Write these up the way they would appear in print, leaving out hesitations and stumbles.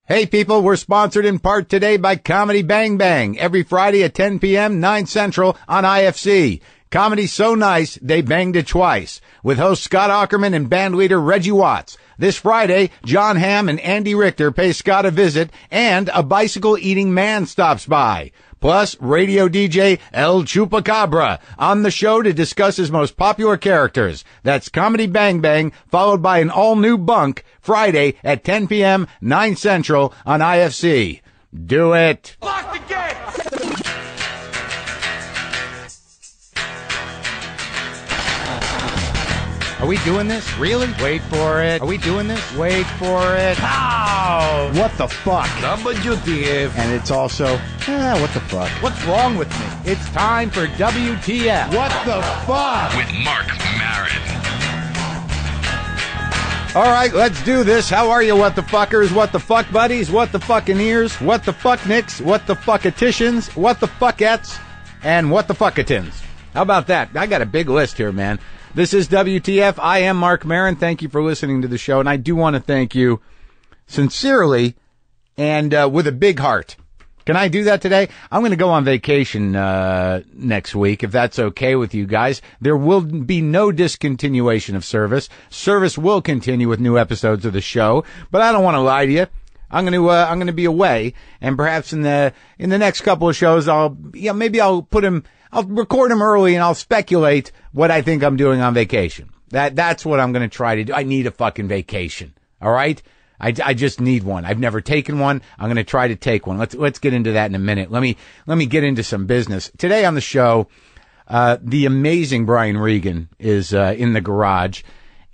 Hey people, we're sponsored in part today by Comedy Bang Bang, every Friday at 10 p.m., 9 Central on IFC. Comedy's so nice, they banged it twice. With host Scott Aukerman and bandleader Reggie Watts. This Friday, John Hamm and Andy Richter pay Scott a visit, and a bicycle-eating man stops by. Plus, radio DJ El Chupacabra on the show to discuss his most popular characters. That's Comedy Bang Bang, followed by an all-new bunk, Friday at 10 p.m., 9 Central on IFC. Do it! Lock the gate! Are we doing this? Really? Wait for it. Are we doing this? Wait for it. How? What the fuck? WTF. And it's also, what the fuck? What's wrong with me? It's time for WTF. What the fuck? With Marc Maron. All right, let's do this. How are you, what the fuckers? What the fuck buddies? What the fucking ears? What the fuck nicks? What the fuckaticians? What the fuckettes? And what the fuckatins? How about that? I got a big list here, man. This is WTF. I am Marc Maron. Thank you for listening to the show. And I do want to thank you sincerely and with a big heart. Can I do that today? I'm going to go on vacation next week, if that's okay with you guys. There will be no discontinuation of service. Service will continue with new episodes of the show. But I don't want to lie to you. I'm going to be away, and perhaps in the next couple of shows, I'll record them early, and I'll speculate what I think I'm doing on vacation. That's what I'm going to try to do. I need a fucking vacation. All right? I just need one. I've never taken one. I'm going to try to take one. Let's get into that in a minute. Let me get into some business. Today on the show, the amazing Brian Regan is in the garage,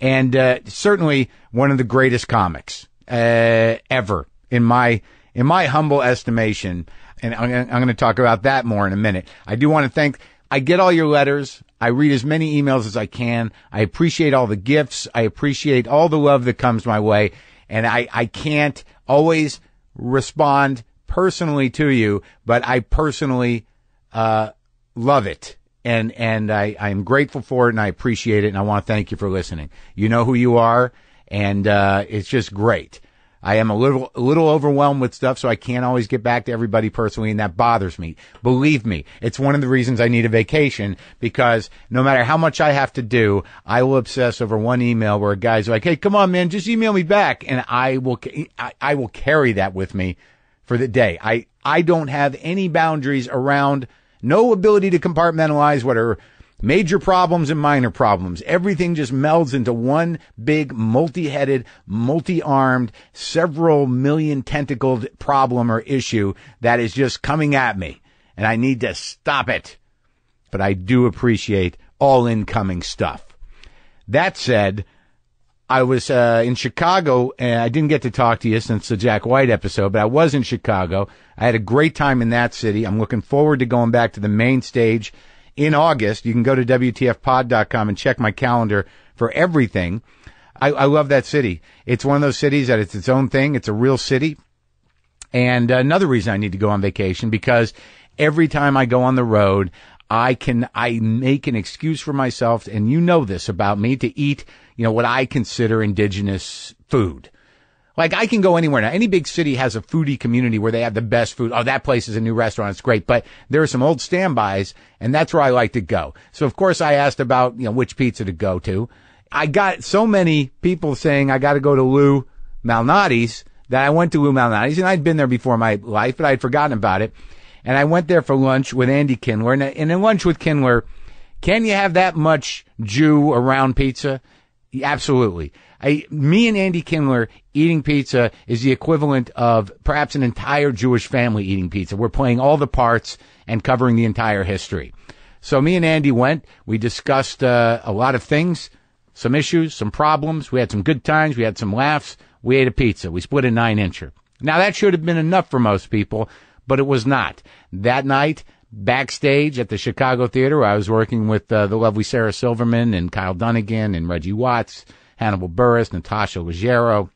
and certainly one of the greatest comics ever in my humble estimation. And I'm going to talk about that more in a minute. I do want to I get all your letters. I read as many emails as I can. I appreciate all the gifts. I appreciate all the love that comes my way. And I can't always respond personally to you, but I personally love it. And I'm grateful for it, and I appreciate it, and I want to thank you for listening. You know who you are, and it's just great. I am a little overwhelmed with stuff, so I can't always get back to everybody personally, and that bothers me. Believe me, it's one of the reasons I need a vacation, because no matter how much I have to do, I will obsess over one email where a guy's like, "Hey, come on, man, just email me back," and I will carry that with me for the day. I don't have any boundaries around, no ability to compartmentalize what are major problems and minor problems. Everything just melds into one big, multi-headed, multi-armed, several million tentacled problem or issue that is just coming at me. And I need to stop it. But I do appreciate all incoming stuff. That said, I was in Chicago, and I didn't get to talk to you since the Jack White episode, but I was in Chicago. I had a great time in that city. I'm looking forward to going back to the main stage in August. You can go to WTFpod.com and check my calendar for everything. I love that city. It's one of those cities that it's its own thing. It's a real city. And another reason I need to go on vacation, because every time I go on the road, I make an excuse for myself, and you know this about me, to eat, what I consider indigenous food. Like, I can go anywhere now. Any big city has a foodie community where they have the best food. Oh, that place is a new restaurant. It's great. But there are some old standbys, and that's where I like to go. So, of course, I asked about, which pizza to go to. I got so many people saying I got to go to Lou Malnati's that I went to Lou Malnati's, and I'd been there before in my life, but I'd forgotten about it. And I went there for lunch with Andy Kindler. And in lunch with Kindler, can you have that much Jew around pizza? Absolutely. Me and Andy Kindler eating pizza is the equivalent of perhaps an entire Jewish family eating pizza. We're playing all the parts and covering the entire history. So me and Andy went. We discussed a lot of things, some issues, some problems. We had some good times. We had some laughs. We ate a pizza. We split a 9-incher. Now, that should have been enough for most people, but it was not. That night, backstage at the Chicago Theater, where I was working with the lovely Sarah Silverman and Kyle Dunnigan and Reggie Watts, Hannibal Buress, Natasha Leggero.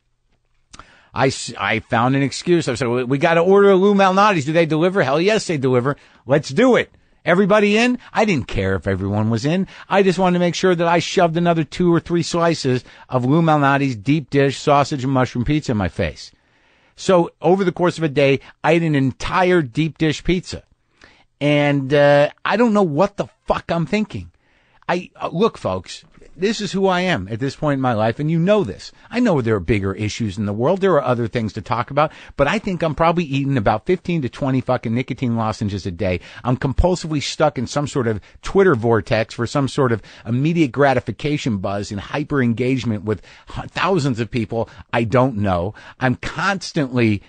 I found an excuse. I said, we got to order a Lou Malnati's. Do they deliver? Hell yes, they deliver. Let's do it. Everybody in? I didn't care if everyone was in. I just wanted to make sure that I shoved another 2 or 3 slices of Lou Malnati's deep dish sausage and mushroom pizza in my face. So over the course of a day, I ate an entire deep dish pizza. And I don't know what the fuck I'm thinking. Look, folks, this is who I am at this point in my life, and you know this. I know there are bigger issues in the world. There are other things to talk about, but I think I'm probably eating about 15 to 20 fucking nicotine lozenges a day. I'm compulsively stuck in some sort of Twitter vortex for some sort of immediate gratification buzz and hyper engagement with thousands of people I don't know. I'm constantly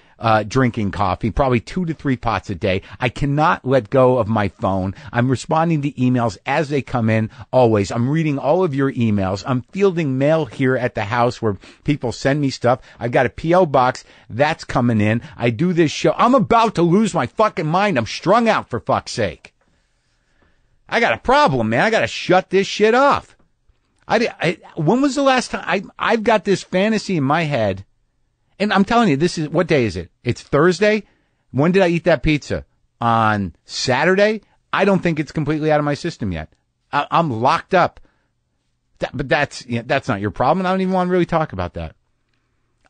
drinking coffee, probably 2 to 3 pots a day. I cannot let go of my phone. I'm responding to emails as they come in, always. I'm reading all of your emails. I'm fielding mail here at the house where people send me stuff. I've got a P.O. box that's coming in. I do this show. I'm about to lose my fucking mind. I'm strung out, for fuck's sake. I got a problem, man. I got to shut this shit off. When was the last time? I've got this fantasy in my head. And I'm telling you, what day is it? It's Thursday. When did I eat that pizza? On Saturday? I don't think it's completely out of my system yet. I'm locked up. But that's not your problem. And I don't even want to really talk about that.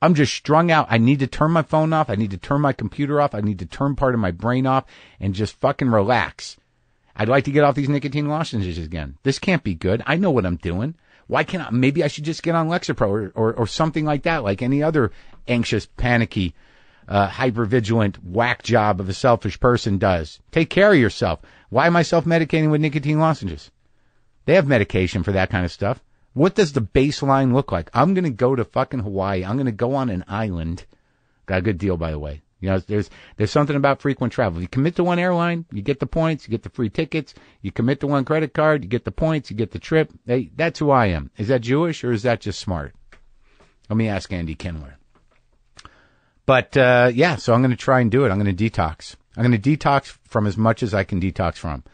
I'm just strung out. I need to turn my phone off. I need to turn my computer off. I need to turn part of my brain off and just fucking relax. I'd like to get off these nicotine lozenges again. This can't be good. I know what I'm doing. Why can't I? Maybe I should just get on Lexapro or something like that, like any other anxious, panicky, hypervigilant whack job of a selfish person does. Take care of yourself. Why am I self-medicating with nicotine lozenges? They have medication for that kind of stuff. What does the baseline look like? I'm going to go to fucking Hawaii. I'm going to go on an island. Got a good deal, by the way. You know, there's something about frequent travel. You commit to one airline, you get the points, you get the free tickets. You commit to one credit card, you get the points, you get the trip. That's who I am. Is that Jewish or is that just smart? Let me ask Andy Kindler. But, yeah, so I'm going to try and do it. I'm going to detox. I'm going to detox from as much as I can detox from.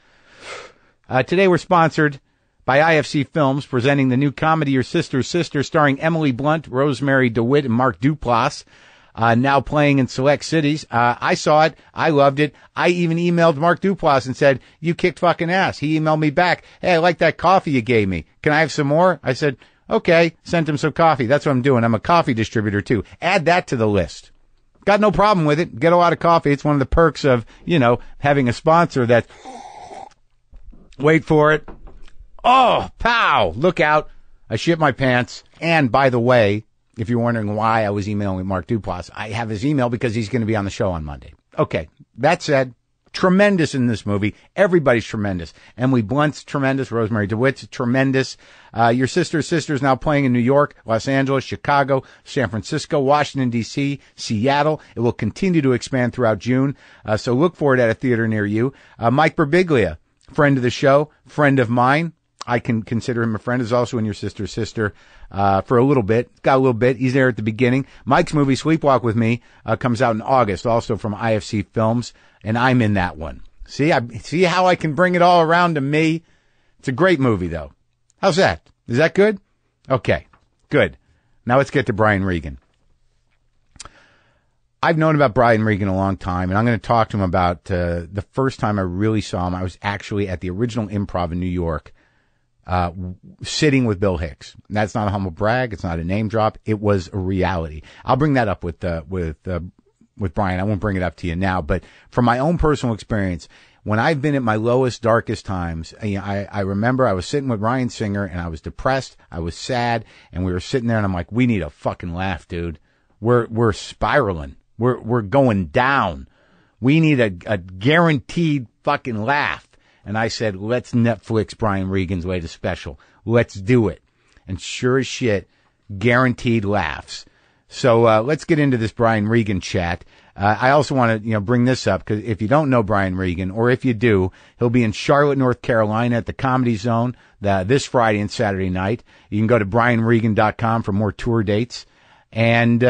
Today we're sponsored by IFC Films, presenting the new comedy Your Sister's Sister, starring Emily Blunt, Rosemary DeWitt, and Mark Duplass. Now playing in select cities. I saw it. I loved it. I even emailed Mark Duplass and said, you kicked fucking ass. He emailed me back. Hey, I like that coffee you gave me. Can I have some more? I said, okay. Sent him some coffee. That's what I'm doing. I'm a coffee distributor too. Add that to the list. Got no problem with it. Get a lot of coffee. It's one of the perks of, having a sponsor that, wait for it. Oh, pow. Look out. I shit my pants. And by the way, if you're wondering why I was emailing with Mark Duplass, I have his email because he's going to be on the show on Monday. Okay. That said, tremendous in this movie. Everybody's tremendous. Emily Blunt's tremendous. Rosemary DeWitt's tremendous. Your Sister's Sister is now playing in New York, Los Angeles, Chicago, San Francisco, Washington, D.C., Seattle. It will continue to expand throughout June. So look for it at a theater near you. Mike Birbiglia, friend of the show, friend of mine. I can consider him a friend, is also in Your Sister's Sister, for a little bit. Got a little bit. He's there at the beginning. Mike's movie, Sleepwalk with Me, comes out in August, also from IFC Films, and I'm in that one. See how I can bring it all around to me? It's a great movie, though. How's that? Is that good? Okay. Good. Now let's get to Brian Regan. I've known about Brian Regan a long time, and I'm going to talk to him about the first time I really saw him. I was actually at the original Improv in New York, sitting with Bill Hicks. That's not a humble brag. It's not a name drop. It was a reality. I'll bring that up with Brian. I won't bring it up to you now, but from my own personal experience, when I've been at my lowest, darkest times, I remember I was sitting with Ryan Singer and I was depressed. I was sad, and we were sitting there and I'm like, we need a fucking laugh, dude. We're spiraling. We're going down. We need a guaranteed fucking laugh. And I said, let's Netflix Brian Regan's latest special. Let's do it. And sure as shit, guaranteed laughs. So let's get into this Brian Regan chat. I also want to bring this up because if you don't know Brian Regan, or if you do, he'll be in Charlotte, North Carolina at the Comedy Zone this Friday and Saturday night. You can go to brianregan.com for more tour dates. And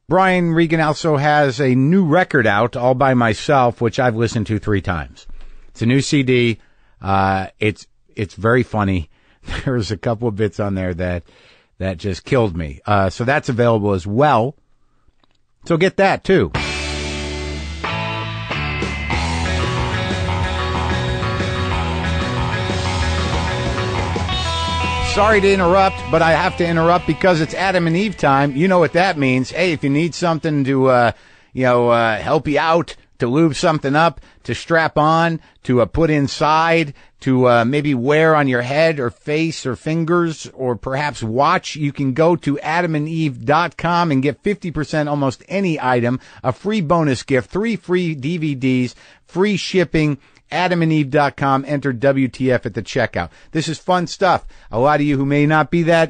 Brian Regan also has a new record out, All by Myself, which I've listened to 3 times. It's a new CD. It's very funny. There's a couple of bits on there that just killed me. So that's available as well. So get that too. sorry to interrupt, but I have to interrupt because it's Adam and Eve time. You know what that means. Hey, if you need something to, help you out, to lube something up, to strap on, to put inside, to maybe wear on your head or face or fingers or perhaps watch, you can go to adamandeve.com and get 50% almost any item, a free bonus gift, 3 free DVDs, free shipping. adamandeve.com, enter WTF at the checkout. This is fun stuff. A lot of you who may not be that,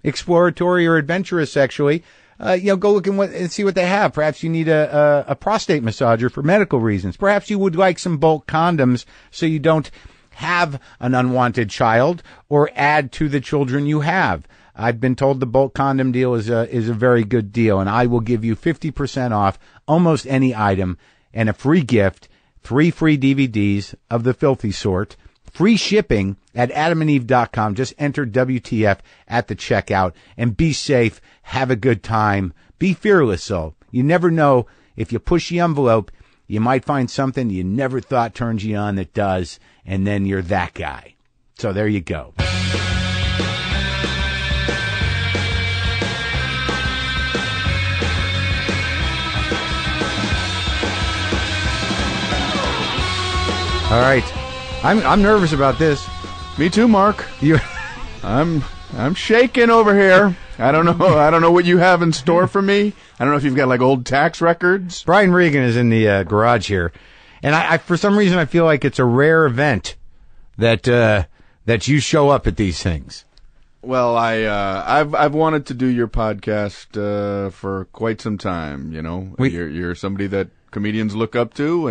exploratory or adventurous sexually, go look and see what they have. Perhaps you need a prostate massager for medical reasons. Perhaps you would like some bulk condoms so you don't have an unwanted child or add to the children you have. I've been told the bulk condom deal is a very good deal, and I will give you 50% off almost any item and a free gift, 3 free DVDs of the filthy sort, free shipping at adamandeve.com. Just enter WTF at the checkout and be safe. Have a good time. Be fearless, though. You never know. If you push the envelope, you might find something you never thought turns you on that does, and then you're that guy. So there you go. All right, I'm nervous about this. Me too, Mark. I'm shaking over here. I don't know what you have in store for me. I don't know if you've got like old tax records. Brian Regan is in the garage here, and I for some reason I feel like it's a rare event that you show up at these things. Well, I've wanted to do your podcast for quite some time. You know, you're somebody that comedians look up to,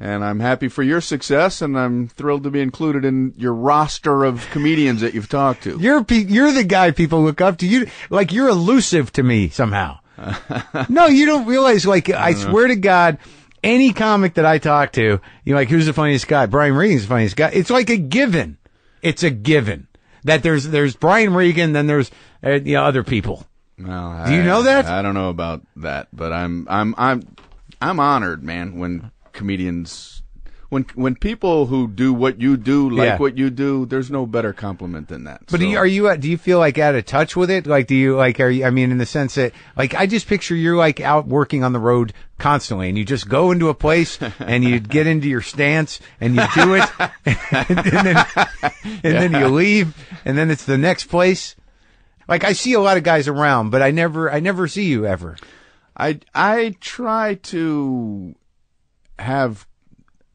and I'm happy for your success, and I'm thrilled to be included in your roster of comedians that you've talked to. You're the guy people look up to. You're elusive to me somehow. No, you don't realize, I swear to God, any comic that I talk to, you're like, who's the funniest guy? Brian Regan's the funniest guy. It's like a given. It's a given that there's Brian Regan, then there's other people. Well, do you know that? I don't know about that, but I'm honored, man, when comedians, when people who do what you do like what you do, there's no better compliment than that. But do you feel like out of touch with it? Like, in the sense that, like, I just picture you're like out working on the road constantly, and you just go into a place and you get into your stance and you do it, and then you leave, and then it's the next place. Like, I see a lot of guys around, but I never see you ever. I try to have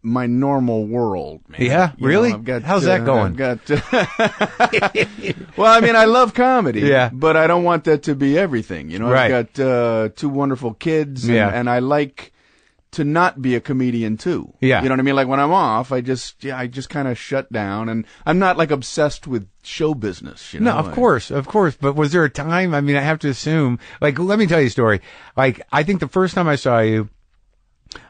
my normal world, man. Yeah, really? How's that going? Well, I mean, I love comedy, yeah, but I don't want that to be everything. You know, right. I've got 2 wonderful kids, and I like to not be a comedian too. Yeah, you know what I mean? Like when I'm off, I just kind of shut down, and I'm not like obsessed with show business. You know? No, of course. But was there a time? I mean, I have to assume. Like, let me tell you a story. Like, I think the first time I saw you,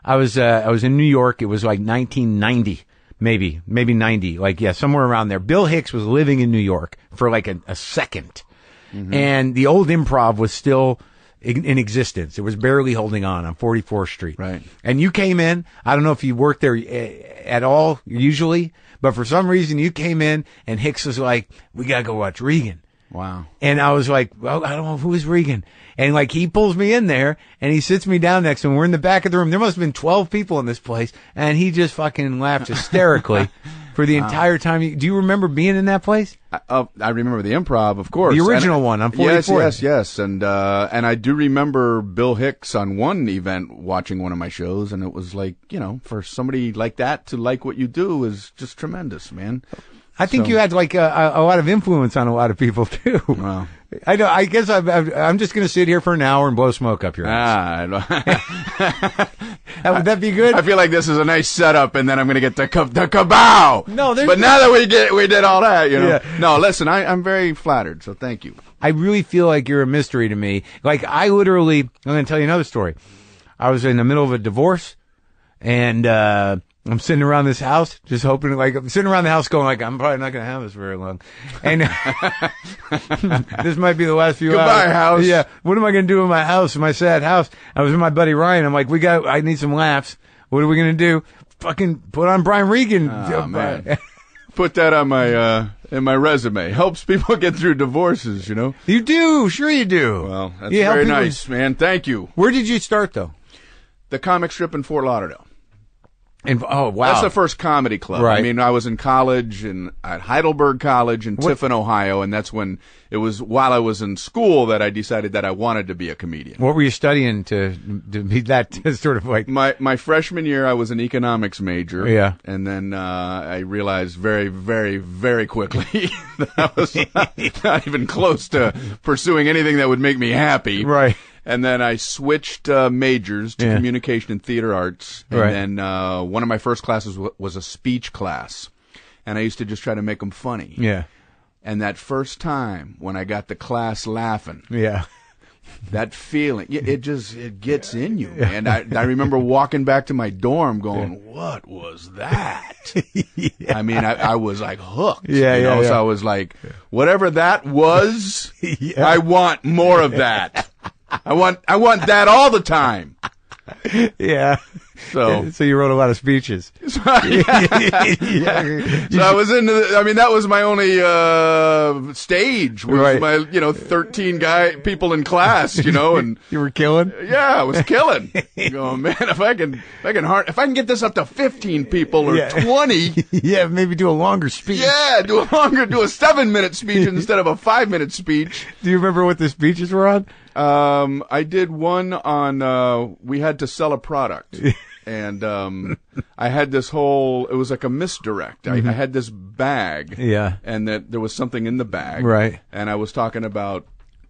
I was in New York. It was like 1990, maybe 90, somewhere around there. Bill Hicks was living in New York for like a second. Mm-hmm. And the old Improv was still in existence. It was barely holding on 44th Street. Right. And you came in. I don't know if you worked there at all usually, but for some reason you came in and Hicks was like, we gotta go watch Regan. Wow. And I was like, well, I don't know, who is Regan? And like, he pulls me in there and he sits me down next to him. We're in the back of the room. There must have been 12 people in this place. And he just fucking laughed hysterically for the entire time. Do you remember being in that place? I remember the Improv, of course. The original one on 44th. Yes. And I do remember Bill Hicks on one event watching one of my shows. And it was like, for somebody like that to like what you do is just tremendous, man. I think you had like a lot of influence on a lot of people too. Wow. I know. I guess I'm just going to sit here for an hour and blow smoke up your ass. Would that be good? I feel like this is a nice setup, and then I'm going to get the kabow. No, but now that we did all that, Yeah. No, listen, I'm very flattered, so thank you. I really feel like you're a mystery to me. Like, I'm going to tell you another story. I was in the middle of a divorce, and I'm sitting around this house, just hoping, I'm sitting around the house going, I'm probably not going to have this very long. And this might be the last few hours. Goodbye, house. Yeah. What am I going to do in my house, in my sad house? I was with my buddy Ryan. I'm like, I need some laughs. What are we going to do? Fucking put on Brian Regan. Oh, man. put that on my in my resume. Helps people get through divorces, you know. You do, sure you do. Well, that's very nice, man. Thank you. Where did you start, though? The comic strip in Fort Lauderdale. Oh, wow. That's the first comedy club. Right. I mean, I was in college at Heidelberg College in Tiffin, Ohio, and that's when it was while I was in school that I decided that I wanted to be a comedian. What were you studying to be that sort of like? My freshman year, I was an economics major. Yeah. And then I realized very, very, very quickly that I was not even close to pursuing anything that would make me happy. Right. And then I switched majors to communication and theater arts. And then one of my first classes was a speech class. And I used to just try to make them funny. Yeah. And that first time when I got the class laughing. Yeah. That feeling, it gets in you. And I remember walking back to my dorm going, what was that? I mean, I was like hooked. Yeah. So I was like, whatever that was, I want more of that. I want that all the time. Yeah. So you wrote a lot of speeches. So I was that was my only stage was my 13 people in class, and you were killing. Yeah, I was killing. Going, man, if I can get this up to 15 people or 20. Yeah, maybe do a longer speech. Yeah, do a 7-minute speech instead of a 5-minute speech. Do you remember what the speeches were on? I did one on we had to sell a product. And I had this it was like a misdirect. I had this bag. Yeah. And that there was something in the bag. Right. And I was talking about,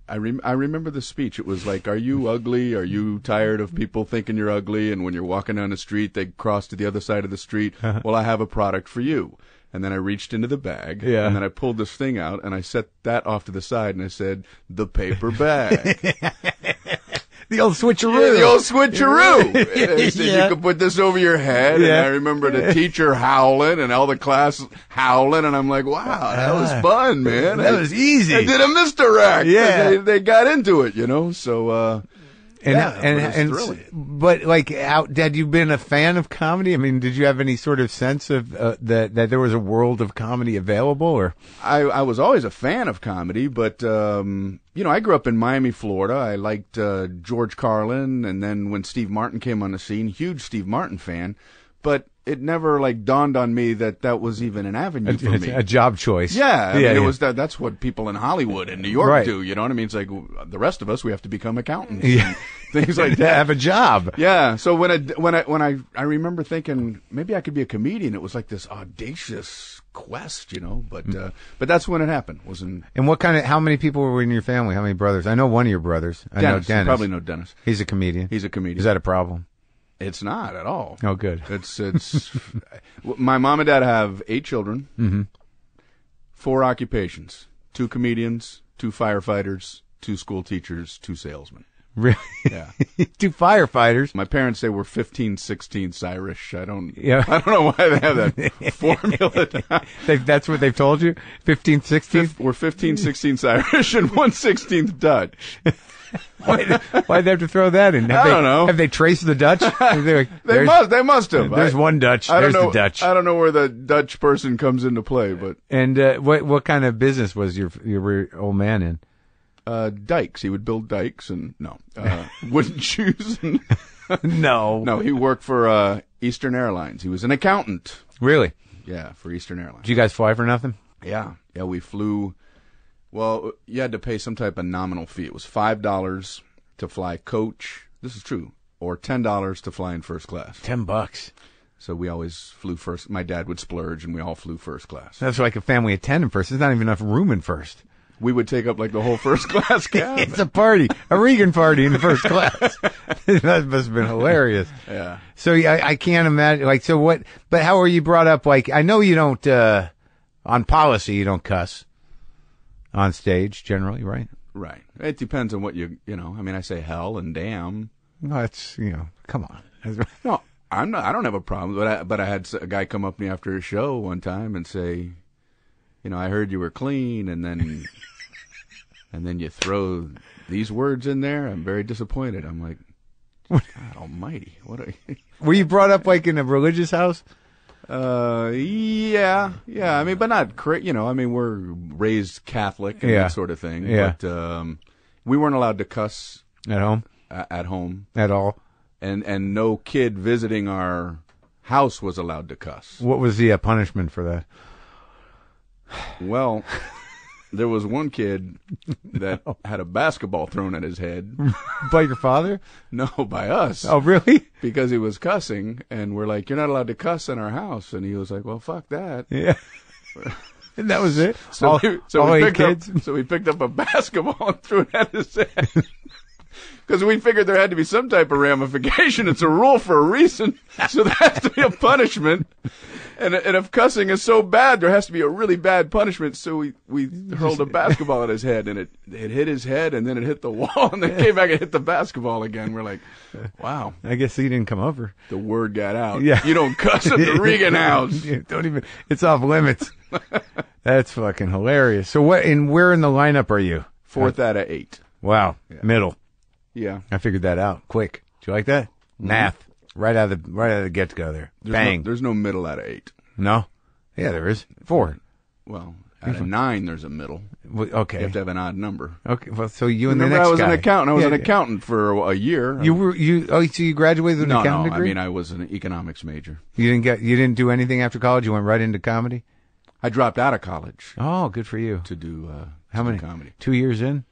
I remember the speech. It was like, are you ugly? Are you tired of people thinking you're ugly? And when you're walking down the street, they cross to the other side of the street. Well, I have a product for you. And then I reached into the bag, and then I pulled this thing out, and I set that off to the side, and I said, the paper bag. The old switcheroo. Yeah, the old switcheroo. They said you could put this over your head, and I remember the teacher howling, and all the class howling, and I'm like, wow, that was fun, man. That was easy. I did a misdirect. Yeah. They got into it, so... But like, had you been a fan of comedy? I mean, did you have any sort of sense of that there was a world of comedy available? Or I was always a fan of comedy, but I grew up in Miami, Florida. I liked George Carlin, and then when Steve Martin came on the scene, huge Steve Martin fan. But it never dawned on me that was even an avenue for me. A job choice. Yeah, I mean, it was that's what people in Hollywood and New York do. You know what I mean? It's like the rest of us, we have to become accountants. And things like that. Have a job. Yeah. So when I remember thinking maybe I could be a comedian, it was like this audacious quest, But that's when it happened. And how many people were in your family? How many brothers? I know one of your brothers. I know Dennis. You probably know Dennis. He's a comedian. Is that a problem? It's not at all. Oh, good. It's my mom and dad have 8 children, 4 occupations, 2 comedians, 2 firefighters, 2 school teachers, 2 salesmen. Really? Yeah. 2 firefighters. My parents say we're 15/16 Irish. I don't know why they have that formula. That's what they've told you? 15, 16? We're 15/16 Irish and 1/16 Dutch. Why'd they have to throw that in? I don't know. Have they traced the Dutch? They must have. There's one Dutch. There's the Dutch. I don't know where the Dutch person comes into play, but. And what kind of business was your old man in? Dikes. He would build dikes and wooden shoes. No, he worked for Eastern Airlines. He was an accountant. Really? Yeah, for Eastern Airlines. Did you guys fly for nothing? Yeah, we flew. Well, you had to pay some type of nominal fee. It was $5 to fly coach. This is true. Or $10 to fly in first class. $10. So we always flew first. My dad would splurge, and we all flew first class. That's like a family of 10 in first. There's not even enough room in first. We would take up the whole first class cabin. It's a party, a Regan party in the first class. That must have been hilarious. Yeah. So I can't imagine. But how were you brought up? I know you don't, on policy, you don't cuss on stage generally, right? Right. It depends on what I mean, I say hell and damn. No, it's, come on. No, I don't have a problem. But I had a guy come up to me after a show one time and say, I heard you were clean, and then you throw these words in there. I'm very disappointed. I'm like, God almighty. What are you? Were you brought up in a religious house? Yeah. I mean, but not I mean, we're raised Catholic and that sort of thing. Yeah. But we weren't allowed to cuss At home? At home At all? and no kid visiting our house was allowed to cuss. What was the punishment for that? Well, there was one kid that had a basketball thrown at his head. By your father? No, by us. Oh, really? Because he was cussing, and we're like, "You're not allowed to cuss in our house." And he was like, "Well, fuck that." Yeah. And that was it? So all we eight kids? So we picked up a basketball and threw it at his head. Because we figured there had to be some type of ramification. It's a rule for a reason. So there has to be a punishment. And if cussing is so bad, there has to be a really bad punishment. So we hurled a basketball at his head, and it hit his head, and then it hit the wall, and then came back and hit the basketball again. We're like, wow. I guess he didn't come over. The word got out. Yeah. You don't cuss at the Regan house. Don't even. It's off limits. That's fucking hilarious. So where in the lineup are you? 4th out of 8. Wow. Yeah. Middle. Yeah. I figured that out quick. Do you like that? Mm-hmm. Math. Right out of the get together. Bang. There's no middle out of 8. No? Yeah, there is. 4. Well, out of 9, there's a middle. Okay. You have to have an odd number. Okay. Well, so you and Remember, the next I was guy. an accountant. I was an accountant for a year. So you graduated with an accounting degree? I mean, I was an economics major. You didn't do anything after college? You went right into comedy? I dropped out of college. Oh, good for you. To do how many comedy? 2 years in?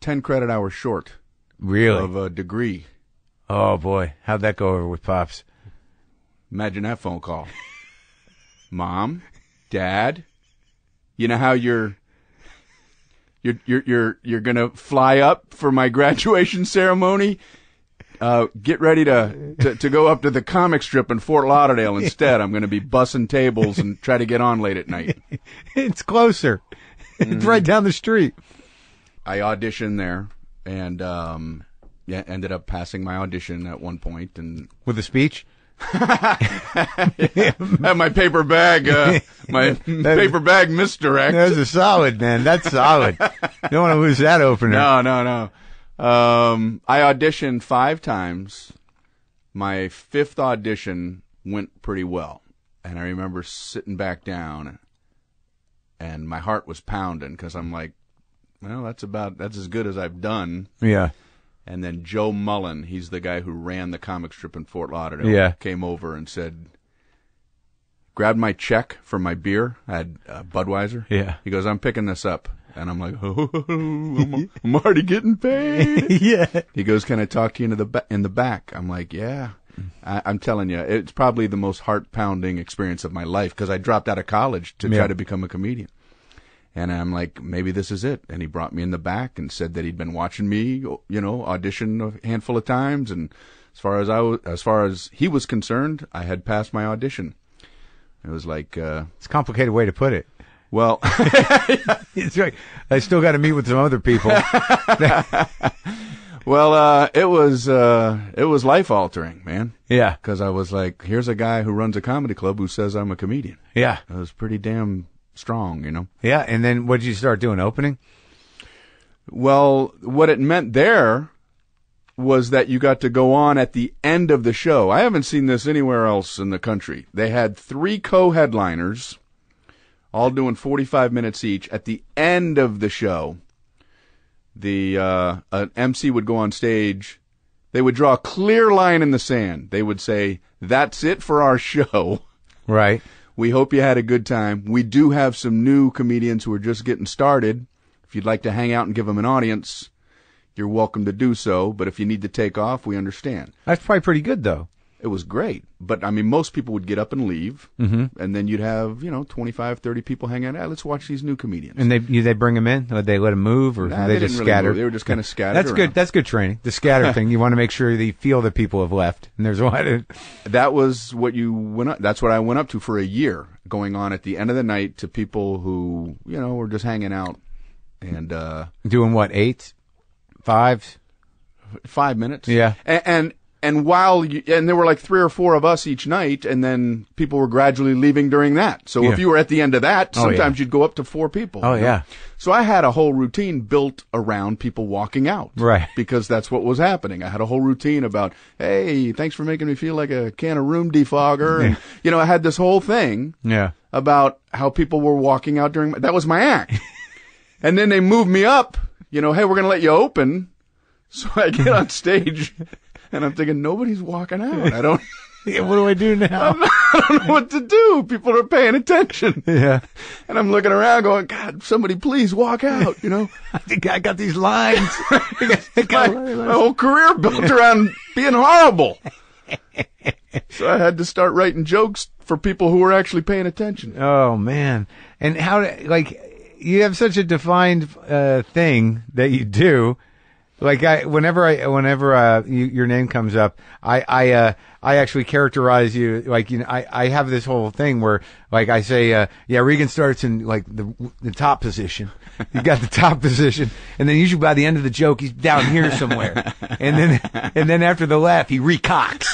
10 credit hours short. Really? Of a degree. Oh boy, how'd that go over with Pops? Imagine that phone call. Mom, Dad, you know how you're gonna fly up for my graduation ceremony? Get ready to go up to the comic strip in Fort Lauderdale instead. I'm gonna be bussing tables and try to get on late at night. It's closer. It's right down the street. I auditioned there and ended up passing my audition at one point. And with a speech? Have my paper bag, paper bag misdirect. That's a solid, man. That's solid. You don't want to lose that opener. No. I auditioned 5 times. My 5th audition went pretty well. And I remember sitting back down and my heart was pounding because I'm like, well, that's as good as I've done. Yeah. And then Joe Mullen, he's the guy who ran the comic strip in Fort Lauderdale, came over and said, grabbed my check for my beer. I had Budweiser. Yeah. He goes, I'm picking this up. And I'm like, I'm already getting paid. Yeah. He goes, can I talk to you in the back? I'm like, yeah. I'm telling you, it's probably the most heart-pounding experience of my life because I dropped out of college to try to become a comedian. And I'm like, maybe this is it. And he brought me in the back and said that he'd been watching me, audition a handful of times. And as far as he was concerned, I had passed my audition. It was like, it's a complicated way to put it. Well, it's right. I still got to meet with some other people. Well, it was life altering, man. Yeah. Because I was like, here's a guy who runs a comedy club who says I'm a comedian. Yeah. It was pretty damn strong, Yeah, and then what did you start doing, opening? Well, what it meant there was that you got to go on at the end of the show. I haven't seen this anywhere else in the country. They had 3 co-headliners, all doing 45 minutes each. At the end of the show, an MC would go on stage. They would draw a clear line in the sand. They would say, that's it for our show. Right. We hope you had a good time. We do have some new comedians who are just getting started. If you'd like to hang out and give them an audience, you're welcome to do so. But if you need to take off, we understand. That's probably pretty good, though. It was great. But, I mean, most people would get up and leave. Mm-hmm. And then you'd have, 25, 30 people hanging out. Let's watch these new comedians. And they bring them in? Or they let them move? Or they just scatter? They were just kind of scattered That's around. good. That's good training. The scatter thing. You want to make sure they feel that people have left. And there's a lot of... That was what you went up. That's what I went up to for a year, going on at the end of the night to people who, were just hanging out. And doing what, 8s? 5s? 5 minutes. Yeah. And And and there were like 3 or 4 of us each night, and then people were gradually leaving during that. So if you were at the end of that, sometimes you'd go up to 4 people. Oh, yeah. So I had a whole routine built around people walking out. Right. Because that's what was happening. I had a whole routine about, hey, thanks for making me feel like a can of room defogger. Yeah. And, you know, I had this whole thing about how people were walking out during that was my act. And then they moved me up, you know, hey, we're going to let you open. So I get on stage, and I'm thinking, nobody's walking out. I don't... Yeah, what do I do now? I don't know what to do. People are paying attention. Yeah. And I'm looking around going, God, somebody please walk out, you know? I think I got these lines. My whole career built around being horrible. So I had to start writing jokes for people who were actually paying attention. Oh, man. And how, like, you have such a defined thing that you do. Like whenever your name comes up, I actually characterize you like, you know, I have this whole thing where like I say, Regan starts in like the top position. You got the top position, and then usually by the end of the joke he's down here somewhere, and then after the laugh he recocks.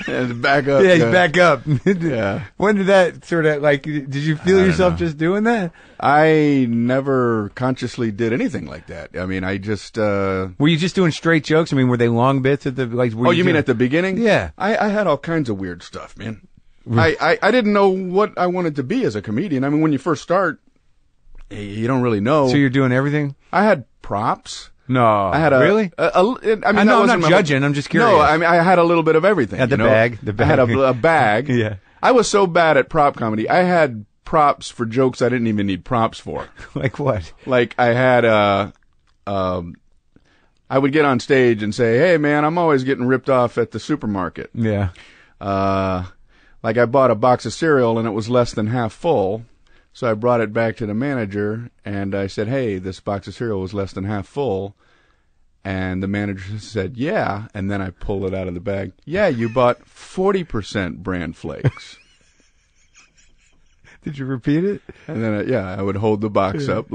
And back up. Yeah, he's back up. Yeah. When did that sort of like? Did you feel yourself just doing that? I never consciously did anything like that. I mean, I just. Were you just doing straight jokes? I mean, were they long bits at the like? You mean at the beginning? Yeah. I had all kinds of weird stuff, man. I didn't know what I wanted to be as a comedian. I mean, when you first start, you don't really know. So you're doing everything? I had props. No, I had really? I mean, I'm not judging. I'm just curious. No, I mean, I had a little bit of everything. Had the bag. I had a bag. Yeah. I was so bad at prop comedy. I had props for jokes I didn't even need props for. Like what? Like I had I would get on stage and say, "Hey, man, I'm always getting ripped off at the supermarket." Yeah. Like I bought a box of cereal and it was less than half full. So I brought it back to the manager, and I said, hey, this box of cereal was less than half full. And the manager said, yeah. And then I pulled it out of the bag. Yeah, you bought 40% bran flakes. Did you repeat it? And then, I would hold the box up.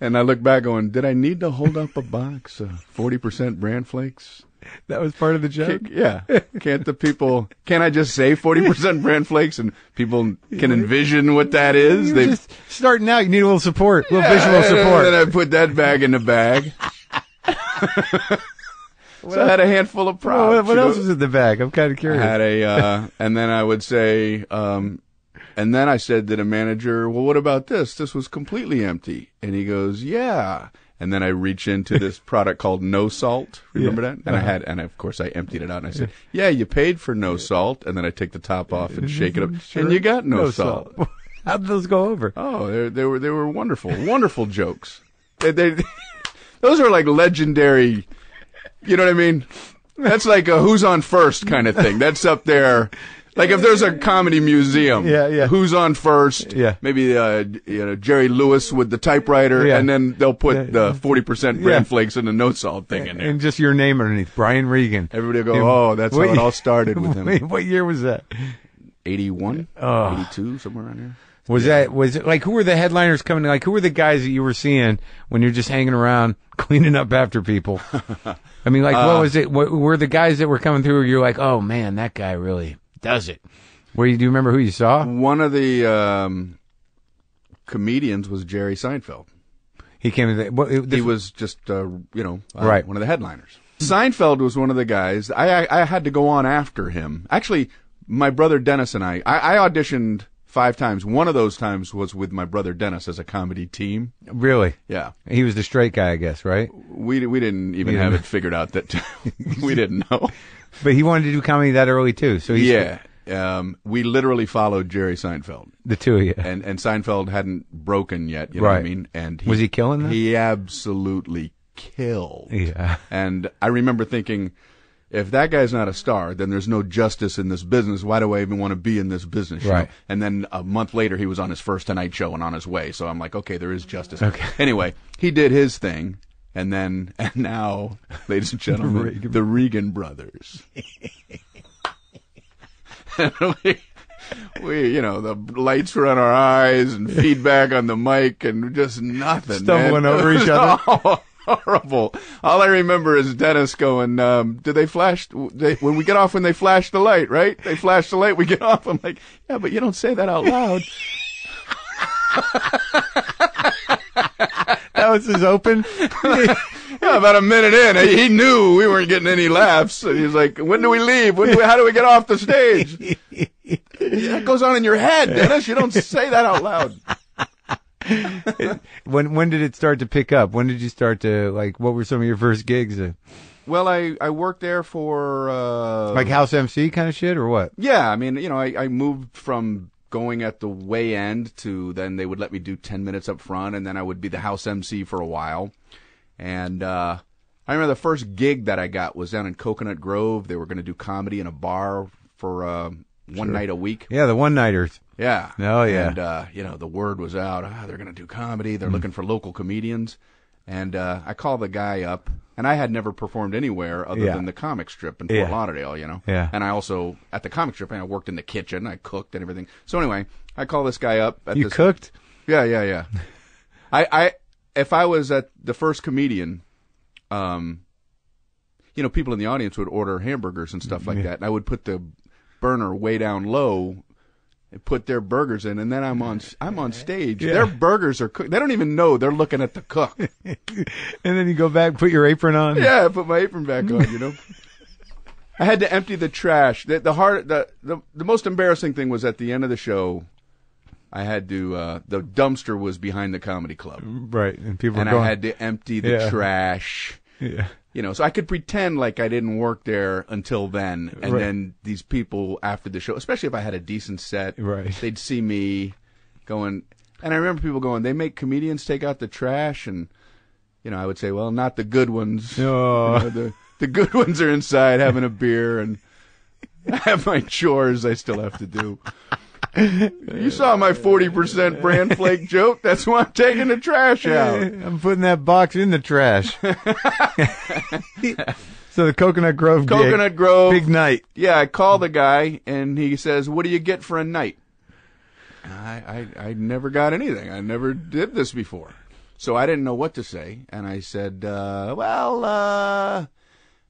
And I look back going, did I need to hold up a box of 40% bran flakes? That was part of the joke? Can't I just say 40% bran flakes and people can envision what that is? You're just starting out, you need a little support, a little visual support. And then I put that bag in the bag. So I had a handful of props. What else was in the bag? I'm kind of curious. I had and then I would say, and then I said to the manager, well, what about this? This was completely empty. And he goes, yeah. And then I reach into this product called No Salt. Remember that? And and of course I emptied it out and I said, yeah, you paid for no salt. And then I take the top off and shake it up. Sure. And you got no salt. How did those go over? Oh, they were wonderful. Wonderful jokes. Those are like legendary, you know what I mean? That's like a who's on first kind of thing. That's up there. Like if there's a comedy museum, who's on first? Yeah. Maybe Jerry Lewis with the typewriter, and then they'll put the 40% bran flakes and the no salt thing in there, and just your name underneath, Brian Regan. Everybody will go, oh, that's how it all started with him. What year was that? 81, 82, somewhere around here. Was it like, who were the headliners coming? Like, who were the guys that you were seeing when you're just hanging around cleaning up after people? I mean, like, what was it? What were the guys that were coming through? You're like, oh man, that guy really does it. Do you remember who you saw? One of the comedians was Jerry Seinfeld. He came. He was just right, one of the headliners. Seinfeld was one of the guys. I had to go on after him. Actually, my brother Dennis and I auditioned 5 times. One of those times was with my brother Dennis as a comedy team. Really? Yeah. He was the straight guy, I guess, right? We didn't even have it figured out that we didn't know. But he wanted to do comedy that early too. So we literally followed Jerry Seinfeld. The two of you. And Seinfeld hadn't broken yet, you know what I mean? And was he killing them? He absolutely killed. Yeah. And I remember thinking, if that guy's not a star, then there's no justice in this business. Why do I even want to be in this business? You know? And then a month later, he was on his first Tonight Show and on his way. So I'm like, okay, there is justice. Okay. Anyway, he did his thing. And now, ladies and gentlemen, the Regan brothers. we, the lights were on our eyes and feedback on the mic and just nothing. Stumbling over each other. horrible. All I remember is Dennis going, "Do they flash? When we get off, when they flash the light, right? They flash the light. We get off." I'm like, "Yeah, but you don't say that out loud." That was his open. Yeah, about a minute in, he knew we weren't getting any laughs. He was like, "When do we leave? How do we get off the stage?" That goes on in your head, Dennis. You don't say that out loud. When did it start to pick up? When did you start to, like, what were some of your first gigs? Well, I worked there for... like house MC kind of shit, or what? Yeah, I mean, I moved from going at the way end to then they would let me do 10 minutes up front, and then I would be the house MC for a while. And I remember the first gig that I got was down in Coconut Grove. They were going to do comedy in a bar for one night a week. Yeah, the one-nighters. Yeah. Oh, yeah. And, the word was out. They're going to do comedy. They're looking for local comedians. And I called the guy up, and I had never performed anywhere other than the comic strip in Fort Lauderdale, Yeah. And I also, at the comic strip, I worked in the kitchen. I cooked and everything. So anyway, I call this guy up. You cooked? Yeah. If I was at the first comedian, people in the audience would order hamburgers and stuff like that, and I would put the burner way down low and put their burgers in, and then I'm on stage. Yeah. Their burgers are cooked. They don't even know they're looking at the cook. And then you go back, put your apron on. Yeah, I put my apron back on. I had to empty the trash. The most embarrassing thing was at the end of the show. I had to, the dumpster was behind the comedy club. Right. And people and were going, I had to empty the trash. Yeah. So I could pretend like I didn't work there until then. And then these people after the show, especially if I had a decent set, they'd see me going, and I remember people going, "They make comedians take out the trash." And, I would say, "Well, not the good ones. Oh. The good ones are inside having a beer, and I have my chores I still have to do." You saw my 40% bran flake joke. That's why I'm taking the trash out. I'm putting that box in the trash. So the Coconut Grove big night. Yeah, I call the guy, and he says, "What do you get for a night?" I never got anything. I never did this before. So I didn't know what to say, and I said, I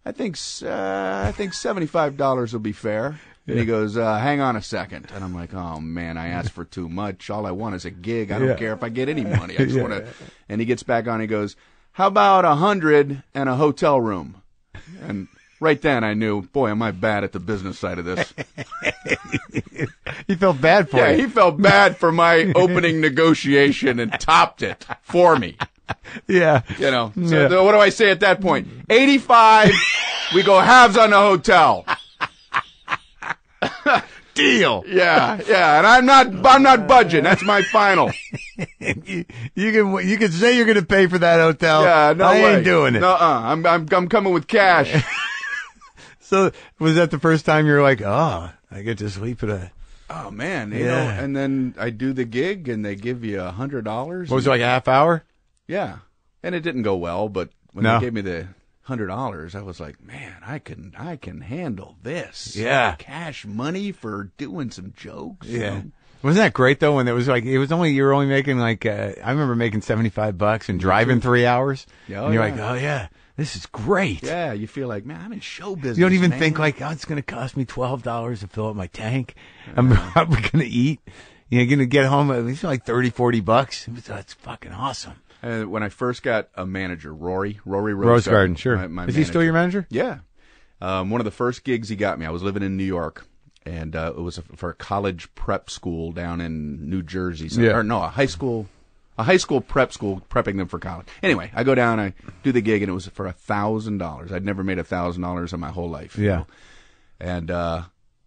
think $75 will be fair. And he goes, "Hang on a second." And I'm like, "Oh man, I asked for too much. All I want is a gig. I don't care if I get any money. I just want to." And he gets back on. He goes, "How about 100 and a hotel room?" And right then I knew, boy, am I bad at the business side of this. He felt bad for you. Yeah, he felt bad for my opening negotiation and topped it for me. Yeah. So what do I say at that point? 85. We go halves on the hotel. Deal. Yeah, and I'm not budging. That's my final. You can say you're going to pay for that hotel. Yeah, no way. I ain't doing it. I'm coming with cash. So was that the first time you're like, "Oh, I get to sleep at a..." Oh man, and then I do the gig and they give you $100. What was it, like a half hour? Yeah, and it didn't go well, but when they gave me the $100, I was like, man, I can handle this. Yeah. Cash money for doing some jokes. Yeah. Wasn't that great though when you were only making like, I remember making $75 and driving 3 hours. Yeah, and you're like, "Oh yeah, this is great." Yeah. You feel like, man, I'm in show business. You don't even man. think like, "Oh, it's going to cost me $12 to fill up my tank. I'm probably going to eat. You're going to get home at least like $30-$40. That's fucking awesome. When I first got a manager, Rory Rose Garden, sure. My Is he still your manager? Yeah. One of the first gigs he got me, I was living in New York, and it was for a college prep school down in New Jersey. A high school prep school, prepping them for college. Anyway, I go down, I do the gig, and it was for $1,000. I'd never made $1,000 in my whole life. Yeah. And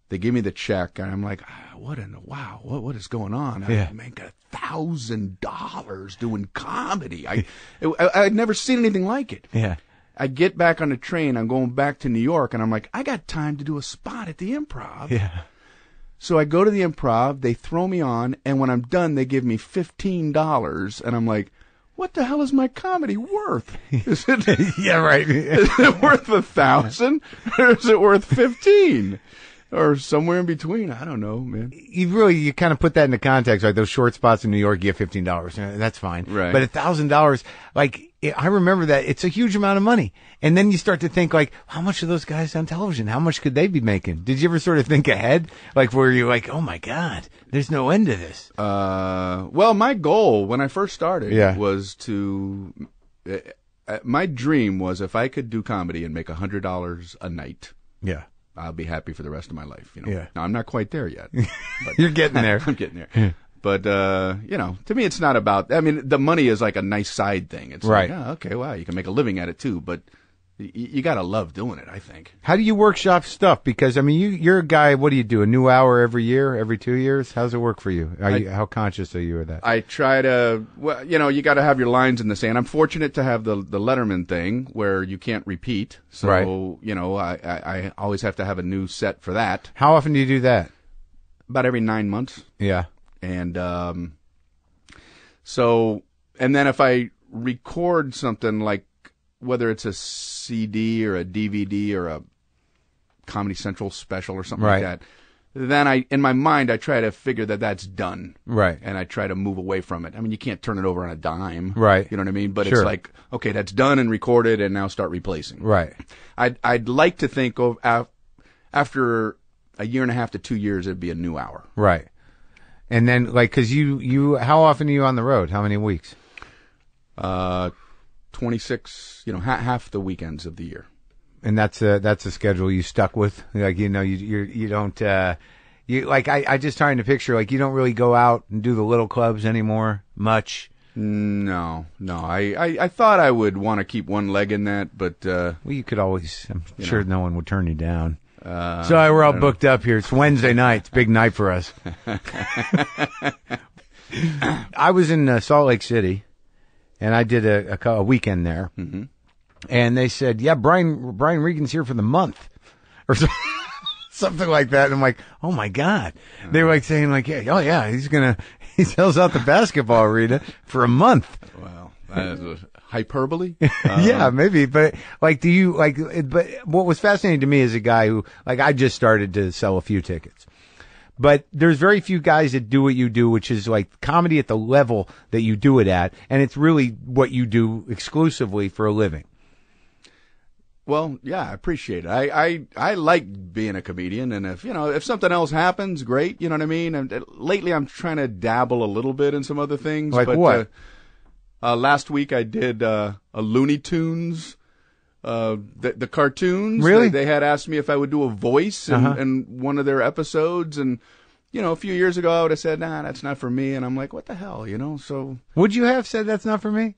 they give me the check, and I'm like, what is going on? Yeah. I make $1,000 doing comedy. I'd never seen anything like it. Yeah. I get back on the train. I'm going back to New York, and I'm like, I got time to do a spot at the Improv. Yeah. So I go to the Improv. They throw me on, and when I'm done, they give me $15, and I'm like, what the hell is my comedy worth? Is it? Yeah, right. Is it worth $1,000, or is it worth $15? Or somewhere in between. I don't know, man. You kind of put that into context, right? Those short spots in New York, you get $15. That's fine. Right. But $1,000, like, I remember that it's a huge amount of money. And then you start to think like, how much are those guys on television? How much could they be making? Did you ever sort of think ahead? Like where you're like, oh my God, there's no end to this. Well, my goal when I first started was to, my dream was if I could do comedy and make $100 a night. Yeah. I'll be happy for the rest of my life. Yeah. Now, I'm not quite there yet. But You're getting there. I'm getting there. But, to me, it's not about, the money is like a nice side thing. It's right. like, oh, okay, wow, you can make a living at it too, but you gotta love doing it, I think. How do you workshop stuff? Because, you're a guy, what do you do? A new hour every year, every 2 years? How's it work for you? How conscious are you of that? I try to, you gotta have your lines in the sand. I'm fortunate to have the Letterman thing where you can't repeat. So, right. I always have to have a new set for that. How often do you do that? About every 9 months. Yeah. And, and then if I record something like, whether it's a CD or a DVD or a Comedy Central special or something like that, then in my mind, I try to figure that that's done. Right. And I try to move away from it. You can't turn it over on a dime. Right. You know what I mean? But sure. It's like, okay, that's done and recorded and now start replacing. Right. I'd like to think of, after a year and a half to 2 years, it'd be a new hour. Right. And then, cause you, how often are you on the road? How many weeks? 26, half the weekends of the year. And that's a schedule you stuck with? You don't, I just trying to picture, you don't really go out and do the little clubs anymore much. No. I thought I would want to keep one leg in that, but, well, you could always, I'm sure no one would turn you down. Sorry, we're all booked up here. It's Wednesday night. It's a big night for us. I was in Salt Lake City. And I did a weekend there, and they said, "Yeah, Brian Regan's here for the month," or something like that. And I'm like, "Oh my God!" They were saying, "Yeah, he sells out the basketball arena for a month." Wow, that is a hyperbole. Yeah, maybe, but do you But what was fascinating to me is a guy who, I just started to sell a few tickets. But there's very few guys that do what you do, which is comedy at the level that you do it at. And it's really what you do exclusively for a living. Well, yeah, I appreciate it. I like being a comedian. And if something else happens, great. You know what I mean? And lately I'm trying to dabble a little bit in some other things. Like what? Last week I did a Looney Tunes. The cartoons. Really? They had asked me if I would do a voice in one of their episodes, and a few years ago I would have said, "Nah, that's not for me." And I'm like, "What the hell?" So would you have said that's not for me?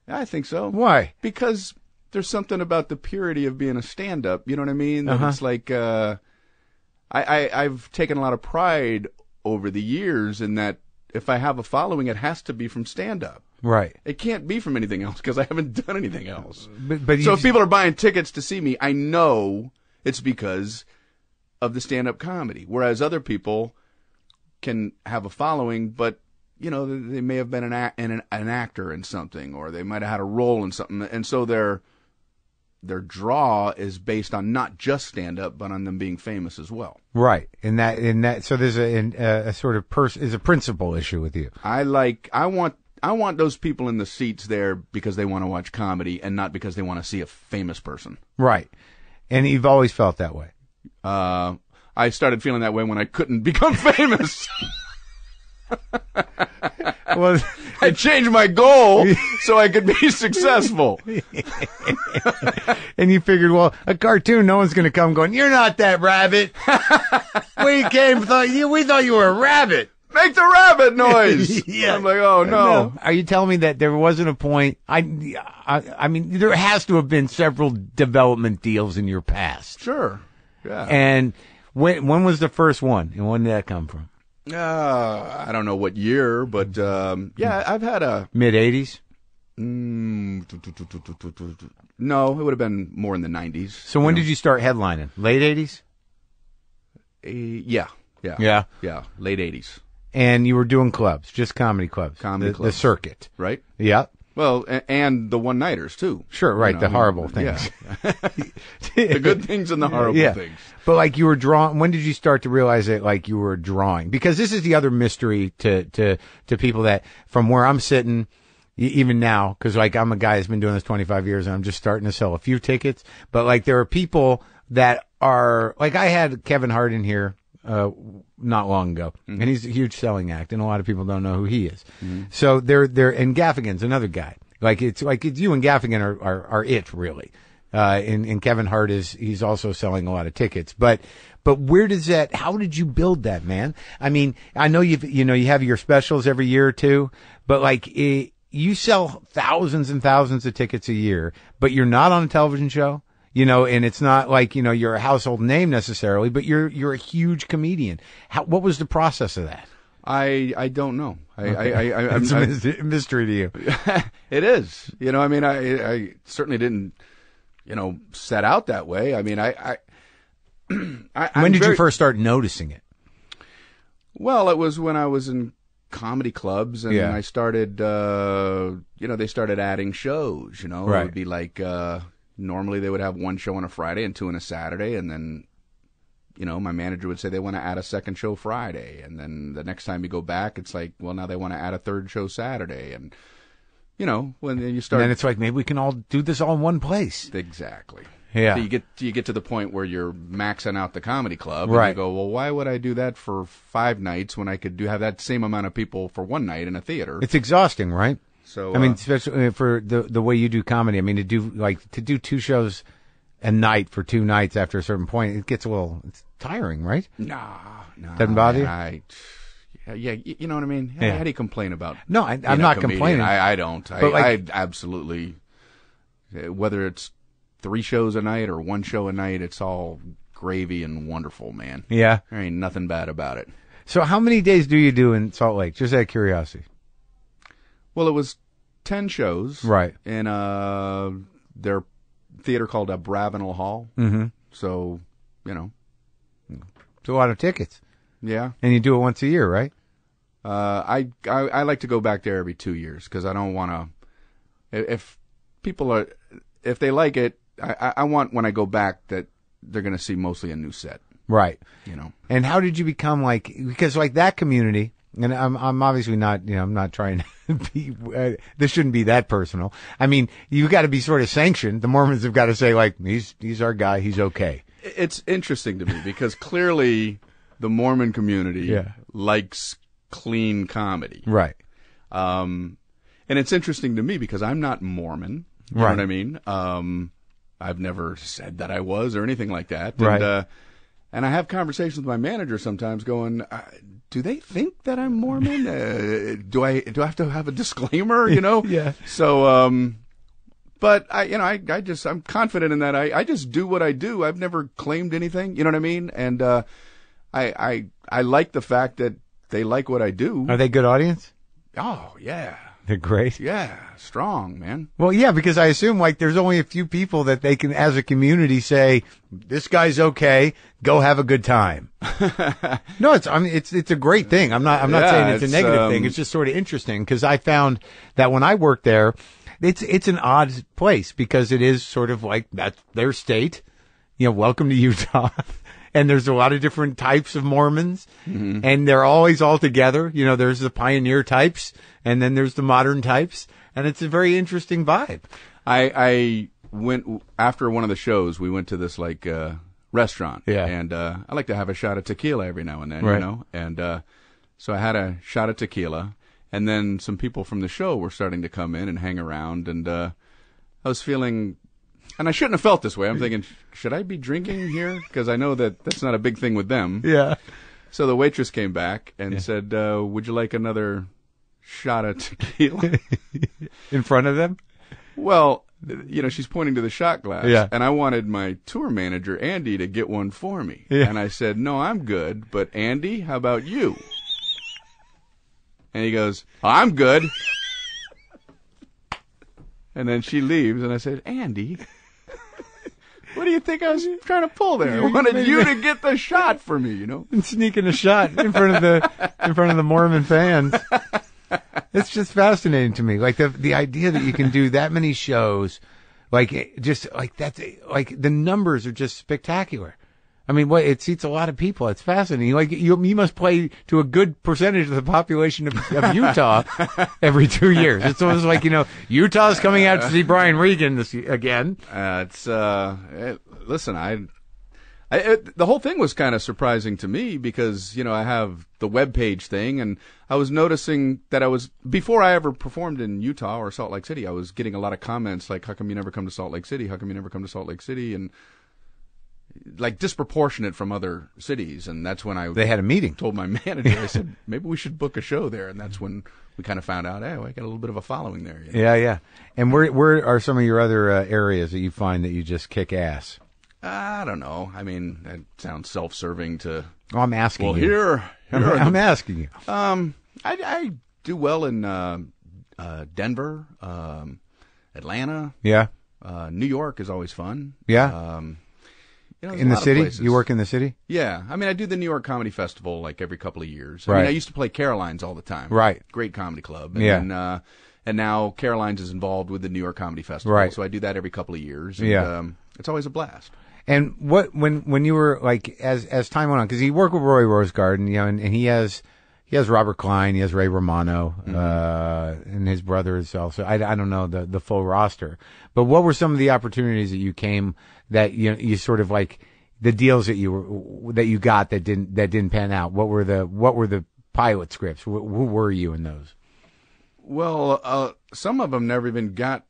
I think so. Why? Because there's something about the purity of being a stand-up. You know what I mean? That it's like I've taken a lot of pride over the years in that if I have a following, it has to be from stand-up. Right. It can't be from anything else because I haven't done anything else. But so if people are buying tickets to see me, I know it's because of the stand-up comedy. Whereas other people can have a following, but they may have been an actor in something, or they might have had a role in something, and so their draw is based on not just stand-up, but on them being famous as well. Right. In that. So there's a sort of is a principle issue with you. I want those people in the seats there because they want to watch comedy and not because they want to see a famous person. Right. And you've always felt that way. I started feeling that way when I couldn't become famous. Well, I changed my goal so I could be successful. And you figured, well, a cartoon, no one's going to come going, "You're not that rabbit." We thought you were a rabbit. Make the rabbit noise. Yeah. I'm like, oh no. Are you telling me that there wasn't a point? I mean, there has to have been several development deals in your past. Sure. Yeah. And when was the first one, and when did that come from? I don't know what year, but yeah, I've had a mid-'80s. No, it would have been more in the 90s. So when did you start headlining? Late 80s? Yeah, late 80s. And you were doing clubs, just comedy clubs. Clubs. The circuit. Right? Yeah. Well, and the one-nighters, too. Sure, right, the horrible things. Yeah. The good things and the horrible things. But you were drawing, when did you start to realize that you were drawing? Because this is the other mystery to people that, from where I'm sitting, even now, because like I'm a guy that's been doing this 25 years and I'm just starting to sell a few tickets. But like there are people that are like I had Kevin Hart in here not long ago, and he's a huge selling act, and a lot of people don't know who he is. So they're and Gaffigan's another guy. Like it's you and Gaffigan are it really. And Kevin Hart he's also selling a lot of tickets, but where does that, how did you build that, man? I mean, I know you have your specials every year or two, but like, you sell thousands and thousands of tickets a year, but you're not on a television show, and it's not like, you're a household name necessarily, but you're a huge comedian. What was the process of that? I don't know. It's a mystery to you. It is. I mean, I certainly didn't, set out that way. I mean, when did you first start noticing it? Well, it was when I was in comedy clubs, and I started, they started adding shows, Right. It would be like, normally they would have one show on a Friday and two on a Saturday, and then, my manager would say they want to add a second show Friday, and then the next time you go back, it's like, well, now they want to add a third show Saturday, and, when you start... And then it's like, maybe we can all do this all in one place. Exactly. Yeah. So you get to the point where you're maxing out the comedy club, right. And you go, well, why would I do that for 5 nights when I could have that same amount of people for one night in a theater? It's exhausting, right? So I mean, especially for the way you do comedy. I mean, to do 2 shows a night for 2 nights after a certain point, it gets it's tiring, right? Nah. Doesn't bother you? Yeah, you know what I mean? Yeah. How do you complain about? No, I'm not complaining. I don't. I absolutely, whether it's 3 shows a night or 1 show a night, it's all gravy and wonderful, man. Yeah. There ain't nothing bad about it. So how many days do you do in Salt Lake? Just out of curiosity. Well, it was 10 shows. Right. In their theater called Bravenel Hall. Mm-hmm. So, It's a lot of tickets. Yeah. And you do it once a year, right? I like to go back there every 2 years because I don't want to. If they like it, I want when I go back that they're going to see mostly a new set. Right. And how did you become because that community, and I'm obviously not, I'm not trying to be, this shouldn't be that personal. I mean, you've got to be sort of sanctioned. The Mormons have got to say he's our guy. He's okay. It's interesting to me because clearly the Mormon community likes clean comedy. Right. And it's interesting to me because I'm not Mormon. You know what I mean? I've never said that I was or anything like that. Right. And I have conversations with my manager sometimes going, do they think that I'm Mormon? Do I have to have a disclaimer, Yeah. So, but I'm confident in that. I just do what I do. I've never claimed anything, you know what I mean? And, I like the fact that they like what I do. Are they good audience? Oh, yeah. They're great. Yeah, strong, man. Well, yeah, because I assume there's only a few people that they can, as a community, say this guy's okay. Go have a good time. No, it's a great thing. I'm not saying it's a negative thing. It's just sort of interesting because I found that when I worked there, it's an odd place because it is sort of like that's their state. Welcome to Utah. And there's a lot of different types of Mormons, and they're always all together. There's the pioneer types, and then there's the modern types, and it's a very interesting vibe. I went after one of the shows. We went to this restaurant, and I like to have a shot of tequila every now and then, right. And so I had a shot of tequila, and then some people from the show were starting to come in and hang around, and I was feeling. And I shouldn't have felt this way. I'm thinking, should I be drinking here? Because I know that's not a big thing with them. Yeah. So the waitress came back and said, would you like another shot of tequila? In front of them? Well, she's pointing to the shot glass. Yeah. And I wanted my tour manager, Andy, to get one for me. Yeah. And I said, no, I'm good. But Andy, how about you? And he goes, I'm good. And then she leaves, and I said, Andy... What do you think I was trying to pull there? I wanted you to get the shot for me, And sneaking a shot in front of the Mormon fans. It's just fascinating to me. Like the idea that you can do that many shows, the numbers are just spectacular. I mean, it seats a lot of people. It's fascinating. Like you must play to a good percentage of the population of Utah every 2 years. It's almost like, Utah's coming out to see Brian Regan again. Listen, the whole thing was kind of surprising to me because, I have the webpage thing, and I was noticing that before I ever performed in Utah or Salt Lake City, I was getting a lot of comments like, how come you never come to Salt Lake City? How come you never come to Salt Lake City? And like disproportionate from other cities. And that's when they had a meeting. Told my manager, I said, maybe we should book a show there. And that's when we kind of found out, I got a little bit of a following there. Yeah. And where are some of your other areas that you find that you just kick ass? I don't know. I mean, that sounds self-serving to. Oh, I'm asking you. Here I'm asking you. I do well in Denver, Atlanta. Yeah. New York is always fun. Yeah. In the city? You work in the city? Yeah. I mean, I do the New York Comedy Festival like every couple of years. Right. I mean, I used to play Caroline's all the time. Right. Great comedy club. And and now Caroline's is involved with the New York Comedy Festival. Right. So I do that every couple of years. And, it's always a blast. And when you were like, as time went on, because you work with Roy Rosegarden, and he has Robert Klein, he has Ray Romano, and his brother is also, I don't know the full roster, but what were some of the opportunities that you came, that you sort of like, the deals that you got that didn't pan out? What were the pilot scripts? Who were you in those? Well, some of them never even got.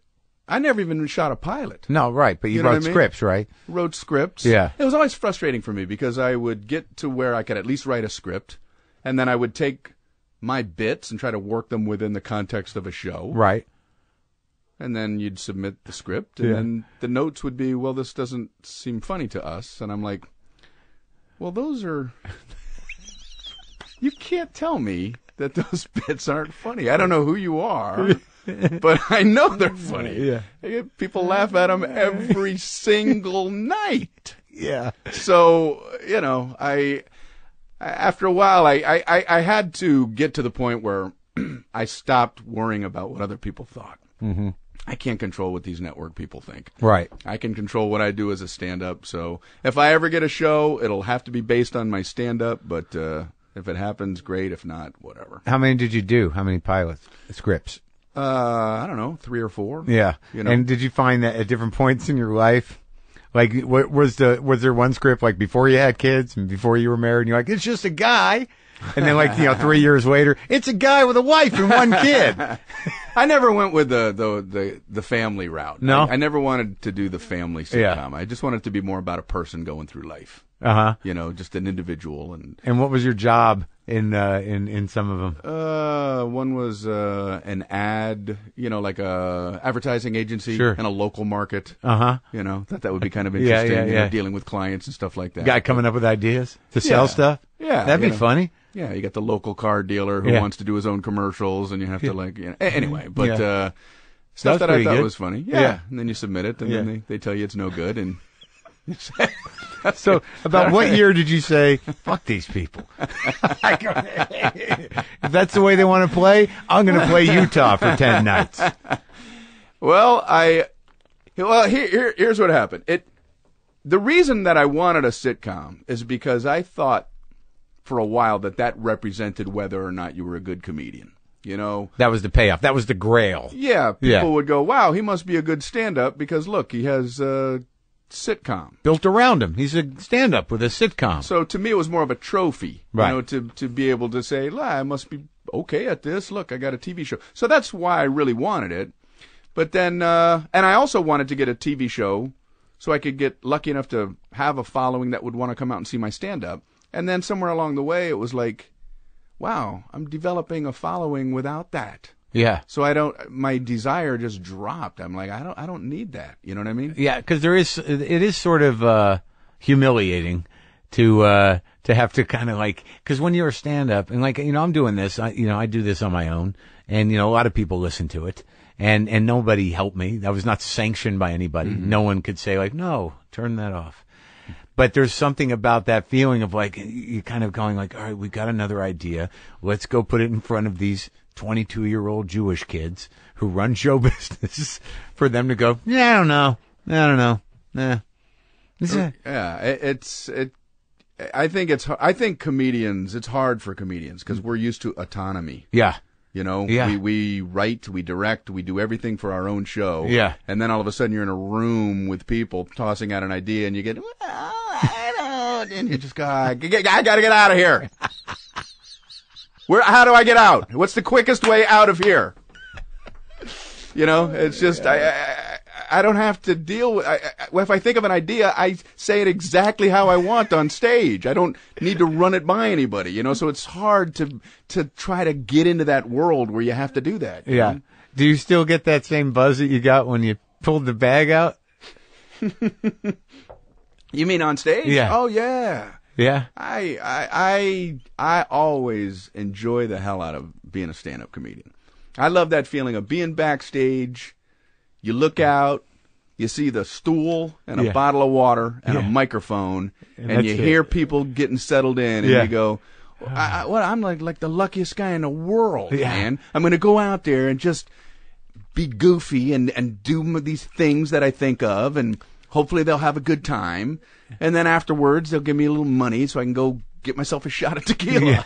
I never even shot a pilot. No, right, but you wrote scripts, right? Wrote scripts. Yeah. It was always frustrating for me because I would get to where I could at least write a script, and then I would take my bits and try to work them within the context of a show. Right. And then you'd submit the script, and then the notes would be, well, this doesn't seem funny to us. And I'm like, well, those are... You can't tell me that those bits aren't funny. I don't know who you are, but I know they're funny. Yeah. People laugh at them every single night. Yeah. So, I after a while, I had to get to the point where I stopped worrying about what other people thought. Mm-hmm. I can't control what these network people think. Right. I can control what I do as a stand-up. So if I ever get a show, it'll have to be based on my stand-up, but if it happens, great. If not, whatever. How many did you do? How many pilots, scripts? I don't know, 3 or 4. Yeah. And did you find that at different points in your life? Like, was there one script like before you had kids and before you were married, and you're like, it's just a guy? And then 3 years later, it's a guy with a wife and one kid. I never went with the family route. No? I never wanted to do the family sitcom. I just wanted it to be more about a person going through life. Uh-huh. Just an individual. And what was your job in some of them? One was an ad, like a advertising agency in a local market. Uh-huh. Thought that would be kind of interesting. Yeah. Dealing with clients and stuff like that. Guy coming up with ideas to sell stuff? Yeah. That'd be funny. Yeah, you got the local car dealer who wants to do his own commercials, and you have to anyway. But stuff that I thought was funny. Yeah, and then you submit it, and then they tell you it's no good. And so, about what year did you say, "Fuck these people"? If that's the way they want to play, I'm going to play Utah for 10 nights. Well, here's what happened. The reason that I wanted a sitcom is because I thought for a while that represented whether or not you were a good comedian. That was the payoff. That was the grail. Yeah, people would go, wow, he must be a good stand-up because, look, he has a sitcom. Built around him. He's a stand-up with a sitcom. So to me, it was more of a trophy, right. To be able to say, I must be okay at this. Look, I got a TV show. So that's why I really wanted it. But then, and I also wanted to get a TV show so I could get lucky enough to have a following that would want to come out and see my stand-up. And then somewhere along the way, it was like, wow, I'm developing a following without that. Yeah. So my desire just dropped. I'm like, I don't need that. You know what I mean? Yeah, because it is sort of humiliating to have to kind of because when you're a stand-up and I'm doing this, I do this on my own, and a lot of people listen to it, and nobody helped me. I was not sanctioned by anybody. Mm-hmm. No one could say no, turn that off. But there's something about that feeling of you're kind of going all right, we got another idea. Let's go put it in front of these 22-year-old Jewish kids who run show business for them to go, I don't know. Nah. Yeah, I think comedians, it's hard for comedians because we're used to autonomy. Yeah. You know, Yeah. we write, we direct, we do everything for our own show. Yeah. And then all of a sudden you're in a room with people tossing out an idea and you get, well, I don't, and you just go, I gotta get out of here. How do I get out? What's the quickest way out of here? You know, it's just, I don't have to deal with, if I think of an idea, I say it exactly how I want on stage. I don't need to run it by anybody, you know, so it's hard to try to get into that world where you have to do that. Yeah. Know? Do you still get that same buzz that you got when you pulled the bag out? You mean on stage? Yeah. Oh, yeah. Yeah. I always enjoy the hell out of being a stand-up comedian. I love that feeling of being backstage. You look out, you see the stool and a bottle of water and a microphone, and you hear people getting settled in, and you go, I'm like the luckiest guy in the world, man. I'm going to go out there and just be goofy and do these things that I think of, and hopefully they'll have a good time. And then afterwards, they'll give me a little money so I can go get myself a shot of tequila.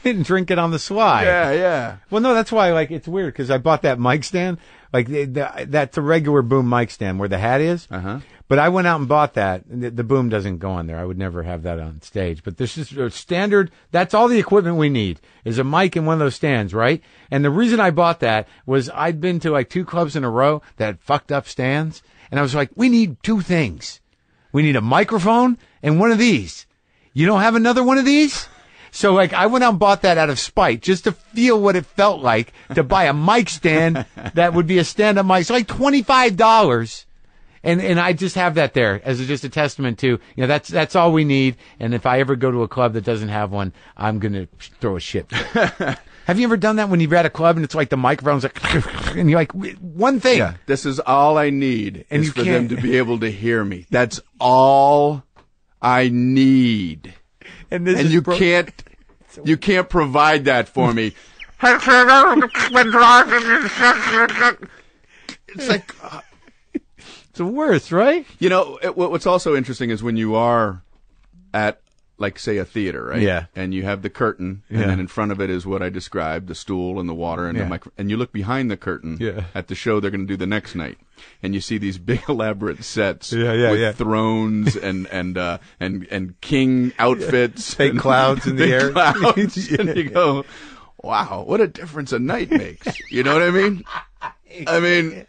And drink it on the sly. Yeah. Well, no, that's why, like, it's weird, because I bought that mic stand. Like, that's a regular boom mic stand where the hat is. Uh-huh. But I went out and bought that. The boom doesn't go on there. I would never have that on stage. But this is a standard. That's all the equipment we need is a mic and one of those stands, right? And the reason I bought that was I'd been to like 2 clubs in a row that had fucked up stands. And I was like, we need 2 things. We need a microphone and one of these. You don't have another one of these? So, like, I went out and bought that out of spite just to feel what it felt like to buy a mic stand that would be a stand-up mic. It's like $25. And I just have that there as just a testament to, you know, that's all we need. And if I ever go to a club that doesn't have one, I'm going to throw a shit. Have you ever done that when you're at a club and it's like the microphone's like, and you're like, one thing. Yeah, this is all I need and is for them to be able to hear me. That's all I need. And you can't provide that for me. It's like, it's the worst, right? You know, what's also interesting is when you are at, like, say, a theater, right? Yeah. And you have the curtain, and then in front of it is what I described, the stool and the water and the microphone. And you look behind the curtain at the show they're going to do the next night, and you see these big elaborate sets with thrones and king outfits, fake clouds in the air, clouds, and you go, wow, what a difference a night makes. You know what I mean? I mean,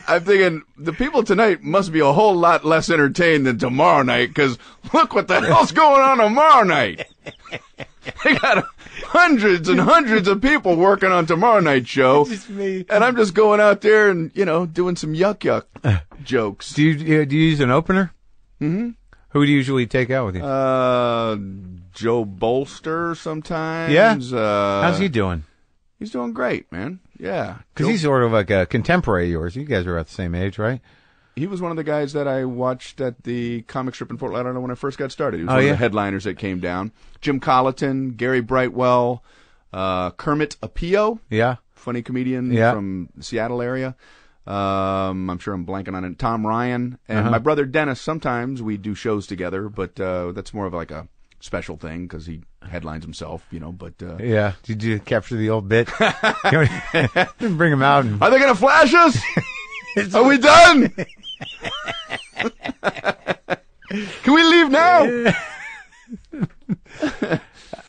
I'm thinking the people tonight must be a whole lot less entertained than tomorrow night, because look what the hell's going on tomorrow night. They got hundreds and hundreds of people working on tomorrow night's show, just me. And I'm just going out there and, you know, doing some yuck jokes. Do you use an opener? Mm-hmm. Who do you usually take out with you? Joe Bolster sometimes. Yeah? How's he doing? He's doing great, man. Yeah. Because he's sort of like a contemporary of yours. You guys are about the same age, right? He was one of the guys that I watched at the comic strip in Fort Lauderdale when I first got started. He was one of the headliners that came down. Jim Colleton, Gary Brightwell, Kermit Apio. Yeah. Funny comedian from the Seattle area. I'm sure I'm blanking on it. Tom Ryan. And my brother Dennis, sometimes we do shows together, but that's more of like a special thing because he headlines himself, you know, but yeah. Did you capture the old bit? Bring him out. Are they gonna flash us? Are we done? Can we leave now?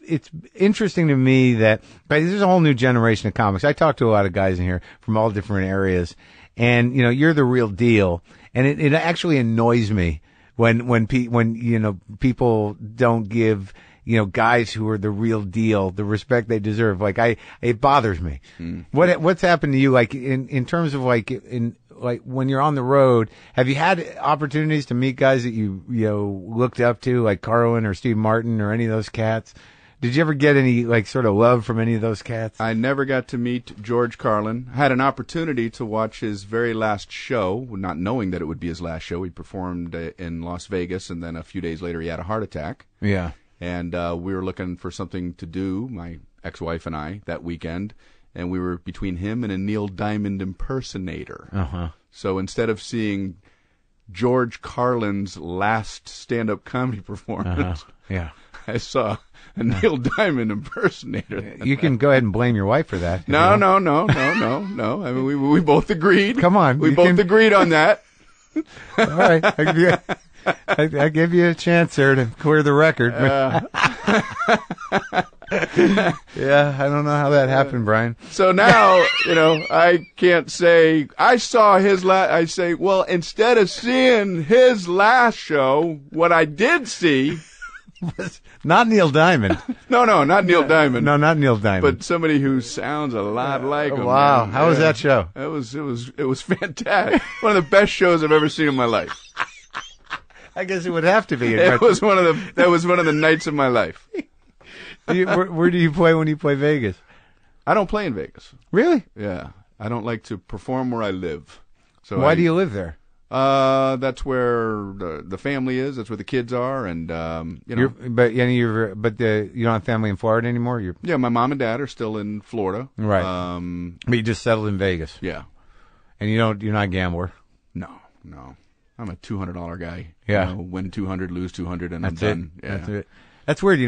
It's interesting to me that there's a whole new generation of comics. I talk to a lot of guys in here from all different areas, and you know, you're the real deal, and it actually annoys me when you know, people don't give, you know, guys who are the real deal the respect they deserve. Like it bothers me. What's happened to you, like in terms of like when you're on the road? Have you had opportunities to meet guys that you know looked up to, like Carlin or Steve Martin or any of those cats? Did you ever get any like sort of love from any of those cats? I never got to meet George Carlin. I had an opportunity to watch his very last show, not knowing that it would be his last show. He performed in Las Vegas, and then a few days later he had a heart attack. Yeah. And we were looking for something to do, my ex-wife and I, that weekend, and we were between him and a Neil Diamond impersonator. Uh-huh. So instead of seeing George Carlin's last stand-up comedy performance. Yeah. I saw a Neil Diamond impersonator. You can go ahead and blame your wife for that. No. I mean, we both agreed. Come on. We both agreed on that. All right. I give you a chance there to clear the record. Yeah, I don't know how that happened, Brian. So now, I can't say, I saw his I say, well, instead of seeing his last show, what I did see... Not Neil Diamond. No, not Neil Diamond. No, not Neil Diamond. But somebody who sounds a lot like him. Wow. Man. How was that show? It was fantastic. One of the best shows I've ever seen in my life. I guess it would have to be. That was one of the nights of my life. Where do you play when you play Vegas? I don't play in Vegas. Really? Yeah. I don't like to perform where I live. So why do you live there? That's where the family is. That's where the kids are, and you don't have family in Florida anymore. Yeah, my mom and dad are still in Florida. Right. But you just settled in Vegas. Yeah. And you're not a gambler. No. I'm a $200 guy. Yeah. Win 200, lose 200, and that's I'm done. It. Yeah. That's it. That's weird. You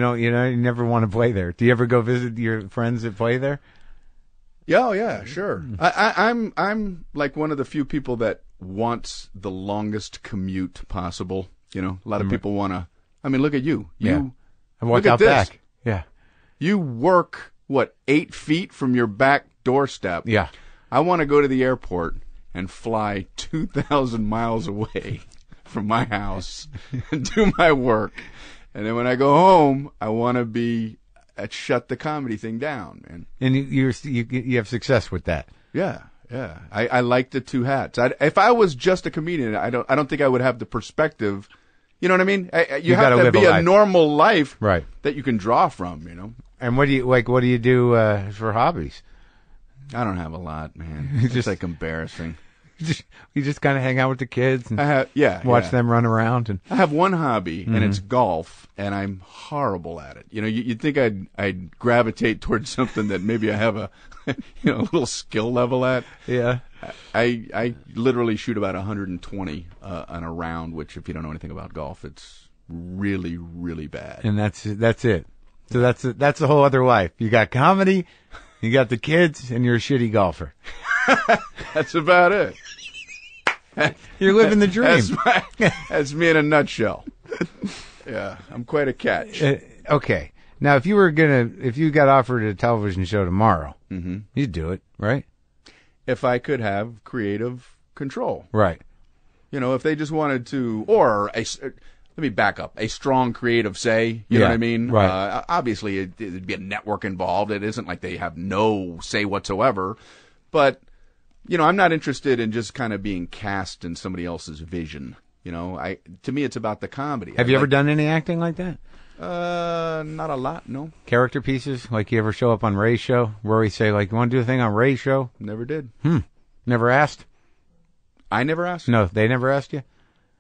never want to play there. Do you ever go visit your friends that play there? Yeah, oh, yeah, sure. I'm like one of the few people that wants the longest commute possible. A lot of people want to. I mean, look at you. I walk out back. Yeah. You work 8 feet from your back doorstep. Yeah. I want to go to the airport and fly 2,000 miles away from my house and do my work, and then when I go home, I want to be shut the comedy thing down, man. And you have success with that. Yeah. I like the two hats. If I was just a comedian, I don't think I would have the perspective. You know what I mean? You have to be a normal life, right, that you can draw from. And what do you do for hobbies? I don't have a lot, man. It's like embarrassing. You just kind of hang out with the kids and watch them run around. And I have one hobby, and it's golf, and I'm horrible at it. You'd think I'd gravitate towards something that maybe I have a little skill level at. Yeah. I literally shoot about 120 on a round, which, if you don't know anything about golf, it's really, really bad. And that's it. So that's a whole other life. You got comedy, you got the kids, and you're a shitty golfer. That's about it. You're living the dream. That's me in a nutshell. Yeah, I'm quite a catch. Okay. Now, if you got offered a television show tomorrow, you'd do it, right? If I could have creative control. Right. If they just wanted to, or let me back up, a strong creative say, you know what I mean? Right. Obviously, it'd be a network involved. It isn't like they have no say whatsoever. But, I'm not interested in just kind of being cast in somebody else's vision. To me, it's about the comedy. Have you ever done any acting like that? Not a lot, no. Character pieces? Like you ever show up on Ray's show? Rory say, like, you want to do a thing on Ray's show? Never did. Never asked? I never asked? No, they never asked you?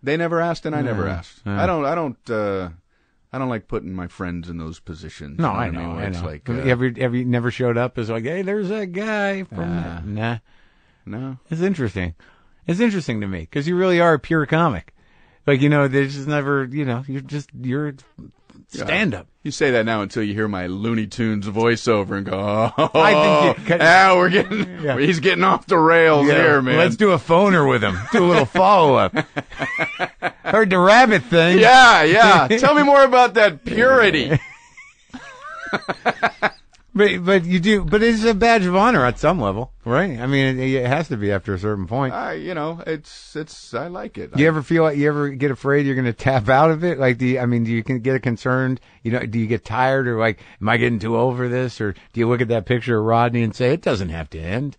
They never asked, and I never asked. I don't like putting my friends in those positions. No, I know. It's like, have you never showed up as like, hey, there's that guy from Nah. No. It's interesting. It's interesting to me because you really are a pure comic. Like, there's just never, you're stand-up. You say that now until you hear my Looney Tunes voiceover and go, he's getting off the rails here, man. Let's do a phoner with him. Do a little follow-up. Heard the rabbit thing. Yeah. Tell me more about that purity. But you do. But it's a badge of honor at some level, right? I mean, it has to be after a certain point. It's. I like it. You ever get afraid you're going to tap out of it? Like, do you get concerned? Do you get tired or like, am I getting too old for this? Or do you look at that picture of Rodney and say it doesn't have to end?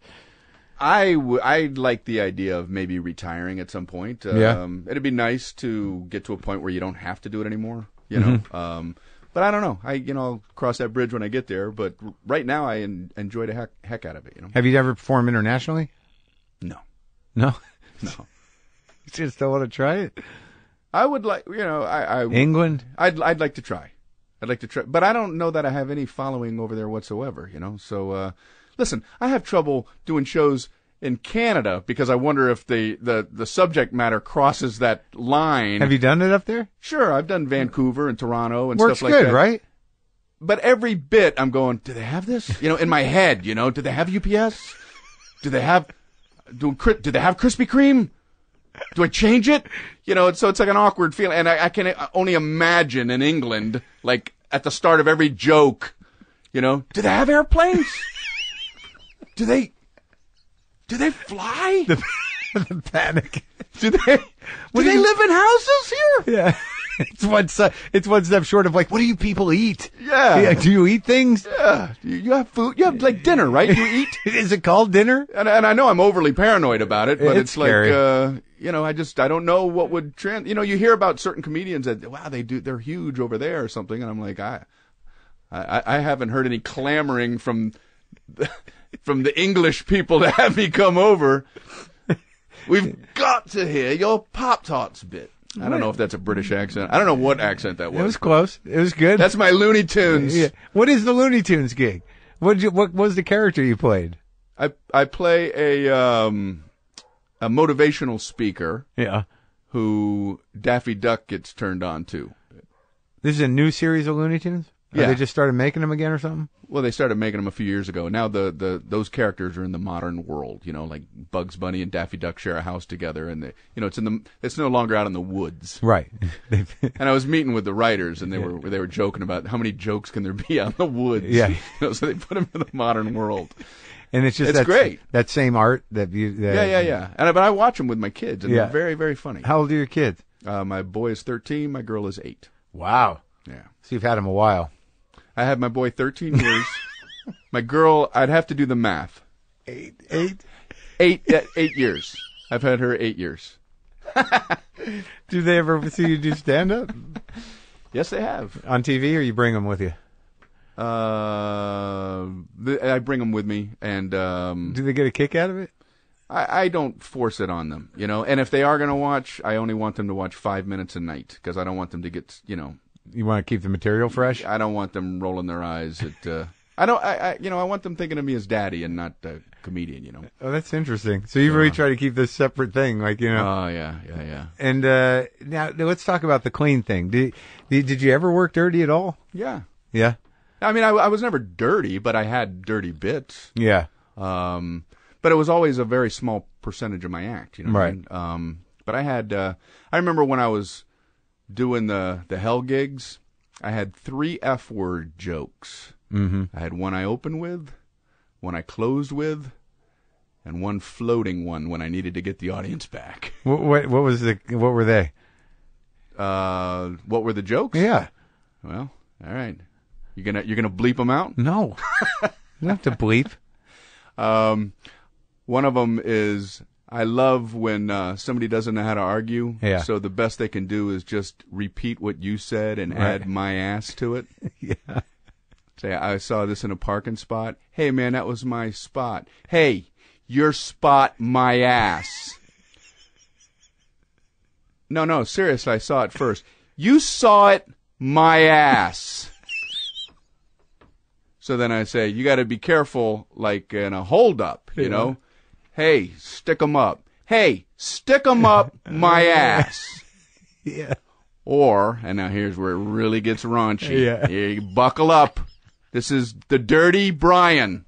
I like the idea of maybe retiring at some point. It'd be nice to get to a point where you don't have to do it anymore. But I don't know. I'll cross that bridge when I get there. But right now, I enjoy the heck out of it. Have you ever performed internationally? No. No? No. You just don't want to try it? I would like, England? I'd like to try. But I don't know that I have any following over there whatsoever, So, listen, I have trouble doing shows in Canada because I wonder if the subject matter crosses that line. Have you done it up there? Sure, I've done Vancouver and Toronto and Works stuff like that. Works good, right? But every bit I'm going, do they have this? In my head, do they have UPS? Do they have Krispy Kreme? Do I change it? So it's like an awkward feeling. And I can only imagine in England, like at the start of every joke, do they have airplanes? Do they fly? The panic. Do they live in houses here? Yeah. It's one step short of like, what do you people eat? Yeah. Do you eat things? Yeah. You have food. You have like dinner, right? You eat. Is it called dinner? And I know I'm overly paranoid about it, but it's scary. Like, I don't know what would trend. You hear about certain comedians that, wow, they're huge over there or something. And I'm like, I haven't heard any clamoring from the English people to have me come over. We've got to hear your Pop-Tarts bit. I don't know if that's a British accent. I don't know what accent that was. It was close. It was good. That's my Looney Tunes. Yeah. What is the Looney Tunes gig? What was the character you played? I play a motivational speaker. Yeah. Who Daffy Duck gets turned on to. This is a new series of Looney Tunes? Yeah. Or they just started making them again or something? Well, they started making them a few years ago. Now those characters are in the modern world, like Bugs Bunny and Daffy Duck share a house together, and it's no longer out in the woods. Right. And I was meeting with the writers, and they were joking about how many jokes can there be out in the woods. Yeah. So they put them in the modern world. And it's great. That same art that you. Yeah. But I watch them with my kids, and they're very, very funny. How old are your kids? My boy is 13. My girl is 8. Wow. Yeah. So you've had them a while. I had my boy 13 years. My girl, I'd have to do the math. 8 years. I've had her 8 years. Do they ever see you do stand-up? Yes, they have. On TV, or you bring them with you? I bring them with me, and do they get a kick out of it? I don't force it on them, And if they are going to watch, I only want them to watch 5 minutes a night because I don't want them to get, You want to keep the material fresh? I don't want them rolling their eyes at. I want them thinking of me as daddy and not a comedian. Oh, that's interesting. So you really try to keep this separate thing, Oh yeah. And now let's talk about the clean thing. Did you ever work dirty at all? Yeah. Yeah. I mean, I was never dirty, but I had dirty bits. Yeah. But it was always a very small percentage of my act. Right. But I had. I remember when I was doing the hell gigs, I had 3 F-word jokes. Mm-hmm. I had one I opened with, one I closed with, and one floating one when I needed to get the audience back. What were they? What were the jokes? Yeah. Well, all right. You're gonna bleep them out? No. You don't have to bleep. One of them is, I love when somebody doesn't know how to argue. Yeah. So the best they can do is just repeat what you said and add my ass to it. Yeah. Say, I saw this in a parking spot. Hey, man, that was my spot. Hey, your spot, my ass. No, seriously, I saw it first. You saw it, my ass. So then I say, you got to be careful, like in a holdup, Hey, stick 'em up. Hey, stick 'em up, my ass. Yeah. Or, and now here's where it really gets raunchy. Yeah. Here, you buckle up. This is the Dirty Brian.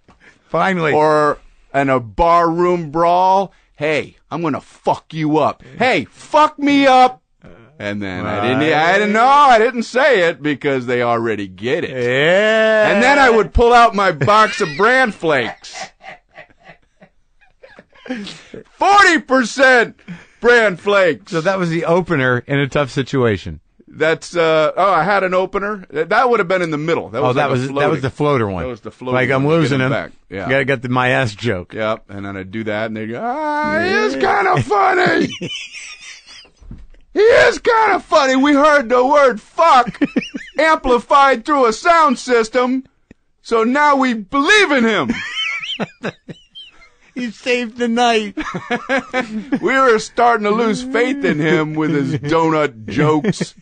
Finally. Or in a barroom brawl. Hey, I'm gonna fuck you up. Hey, fuck me up. And then I didn't say it because they already get it. Yeah. And then I would pull out my box of bran flakes. 40% bran flakes. So that was the opener in a tough situation. That's I had an opener. That would have been in the middle. That was the floater one. That was the floater. Like, I'm losing him. Back. Yeah. You gotta get the my ass joke. Yep. And then I'd do that, and they'd go, he is kind of funny. He is kind of funny. We heard the word fuck amplified through a sound system, so now we believe in him. He saved the night. We were starting to lose faith in him with his donut jokes.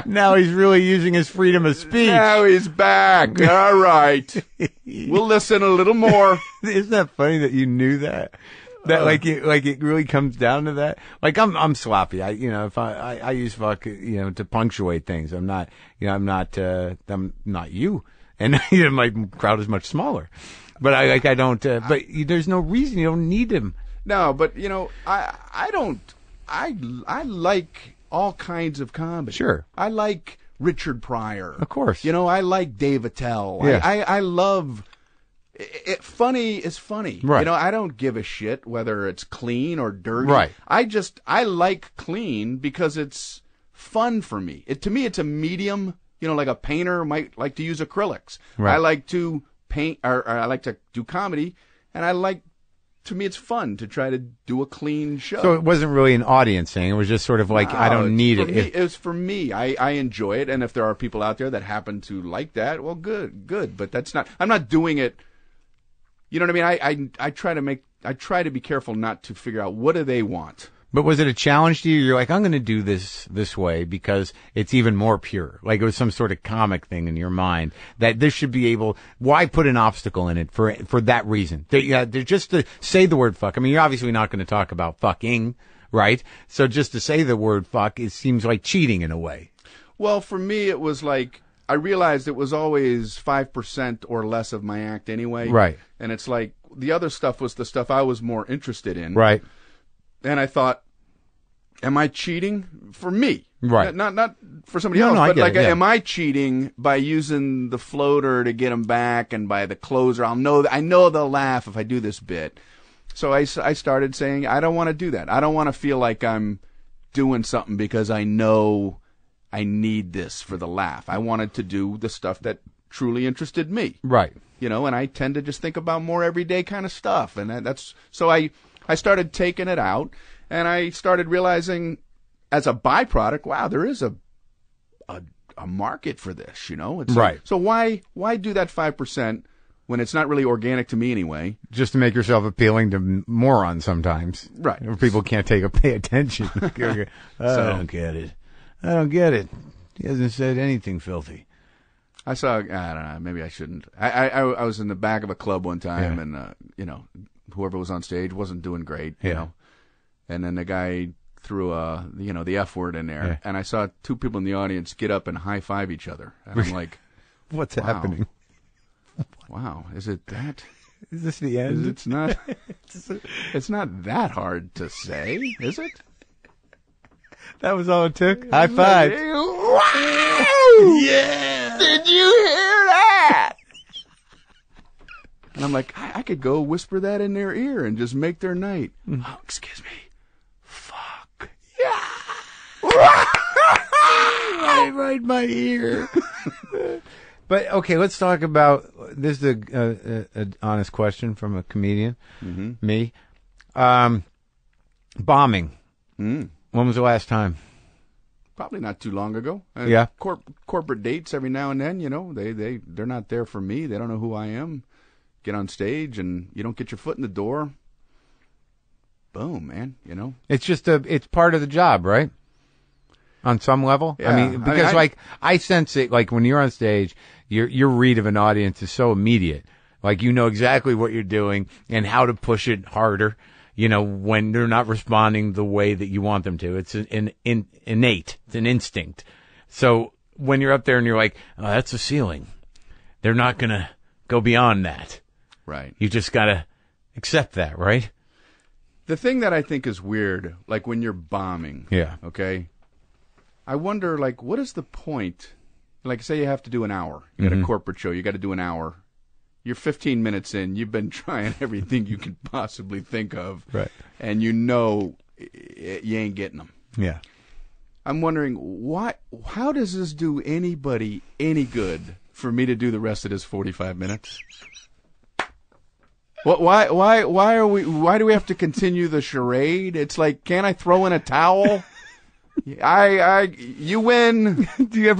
Now he's really using his freedom of speech. Now he's back. All right. We'll listen a little more. Isn't that funny that you knew that? That it really comes down to that. Like I'm sloppy. If I use fuck, to punctuate things. I'm not you. And my crowd is much smaller. But I don't, but there's no reason you don't need him. No, but I don't, I like all kinds of comedy. Sure. I like Richard Pryor. Of course. I like Dave Attell. Yeah. I love it. Funny is funny. Right. I don't give a shit whether it's clean or dirty. Right. I like clean because it's fun for me. To me, it's a medium, like a painter might like to use acrylics. Right. I like to paint, or I like to do comedy, and to me, it's fun to try to do a clean show. So it wasn't really an audience thing. It was just sort of like, I don't need it. It was for me. I enjoy it, and if there are people out there that happen to like that, well, good. But I'm not doing it. You know what I mean? I try to be careful not to figure out what do they want. But was it a challenge to you? You're like, I'm going to do this way because it's even more pure. Like it was some sort of comic thing in your mind that this should be able. Why put an obstacle in it for that reason? Just to say the word fuck. I mean, you're obviously not going to talk about fucking, right? So just to say the word fuck, it seems like cheating in a way. Well, for me, it was like I realized it was always 5% or less of my act anyway. Right. And it's like the other stuff was the stuff I was more interested in. Right. And I thought, am I cheating for me? Right. Not for somebody else, but like, am I cheating by using the floater to get them back and by the closer? I know they'll laugh if I do this bit. So I started saying, I don't want to do that. I don't want to feel like I'm doing something because I know I need this for the laugh. I wanted to do the stuff that truly interested me. Right. And I tend to just think about more everyday kind of stuff. And that's so I started taking it out. And I started realizing, as a byproduct, wow, there is a market for this, It's right. Like, so why do that 5% when it's not really organic to me anyway? Just to make yourself appealing to morons sometimes, right? Where people can't pay attention. I don't get it. I don't get it. He hasn't said anything filthy. I don't know. Maybe I shouldn't. I was in the back of a club one time, and whoever was on stage wasn't doing great, you know. And then the guy threw the F word in there, and I saw two people in the audience get up and high five each other. And I'm like, what's happening? Wow, is it that? Is this the end? It's not. It's not that hard to say, is it? That was all it took. High five. Wow! Yeah. Did you hear that? And I'm like, I could go whisper that in their ear and just make their night. Oh, excuse me. Fuck. Yeah. Right in my ear. But okay, let's talk about this. Is an honest question from a comedian. Mm-hmm. Me. Bombing. When was the last time? Probably not too long ago. Yeah. Corporate dates every now and then. They're not there for me. They don't know who I am. Get on stage and you don't get your foot in the door. Boom, man. It's just it's part of the job, right? On some level. Yeah. I mean, because I sense it, like when you're on stage, your read of an audience is so immediate. Like you know exactly what you're doing and how to push it harder. When they're not responding the way that you want them to. It's innate. It's an instinct. So when you're up there and you're like, oh, that's a ceiling. They're not going to go beyond that. Right. You just got to accept that, right? The thing that I think is weird, like when you're bombing. Yeah. Okay. I wonder, like, what is the point? Like, say you have to do an hour. You got a corporate show. You got to do an hour. You're 15 minutes in. You've been trying everything you could possibly think of. Right. And you ain't getting them. Yeah. I'm wondering, how does this do anybody any good for me to do the rest of this 45 minutes? Why do we have to continue the charade? It's like, can't I throw in a towel? You win. Do you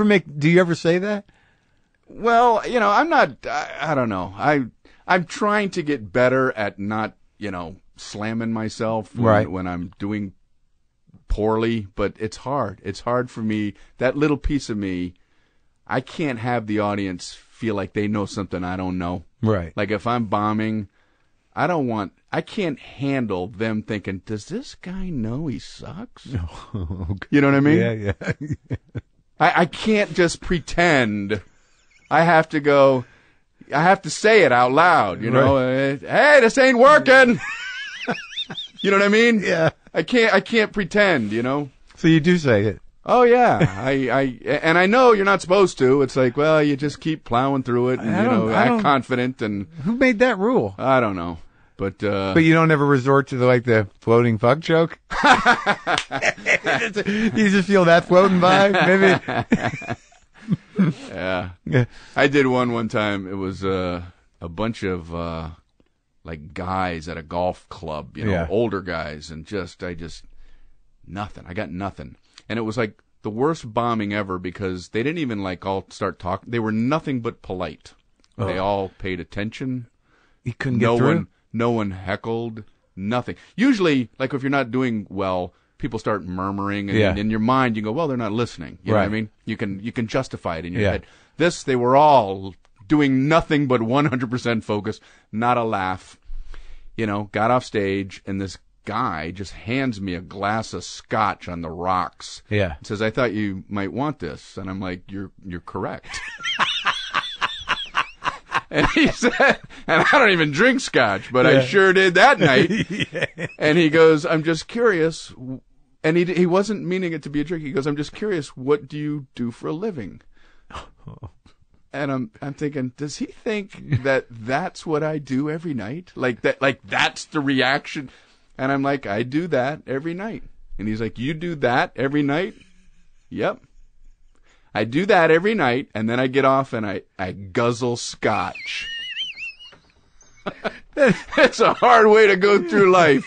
ever say that? Well, I'm not, I don't know. I'm trying to get better at not, slamming myself when I'm doing poorly, but it's hard. It's hard for me. That little piece of me, I can't have the audience feel like they know something I don't know. Right. Like if I'm bombing, I can't handle them thinking, does this guy know he sucks? Okay. You know what I mean? Yeah. I can't just pretend. I have to say it out loud, you know? Right. Hey, this ain't working. You know what I mean? Yeah. I can't pretend, you know? So you do say it. Oh yeah, and I know you're not supposed to. It's like, well, you just keep plowing through it, and act confident. And who made that rule? I don't know, but you don't ever resort to the floating fuck joke. You just feel that floating by, maybe. Yeah, I did one time. It was a bunch of like guys at a golf club, older guys, and I just nothing. I got nothing. And it was like the worst bombing ever because they didn't even all start talking. They were nothing but polite. Oh. They all paid attention. You couldn't get through? No one heckled. Nothing. Usually, if you're not doing well, people start murmuring, and in your mind you go, well, they're not listening. You know what I mean? You can justify it in your head. They were all doing nothing but 100% focus, not a laugh. Got off stage, and this guy just hands me a glass of scotch on the rocks. Yeah. And says, I thought you might want this. And I'm like, you're correct. And he said, and I don't even drink scotch, but I sure did that night. And he goes, I'm just curious. And he wasn't meaning it to be a trick. He goes, I'm just curious, what do you do for a living? And I'm thinking, does he think that that's what I do every night? That's the reaction? And I'm like, I do that every night. And he's like, you do that every night? Yep. I do that every night, and then I get off and I guzzle scotch. It's a hard way to go through life.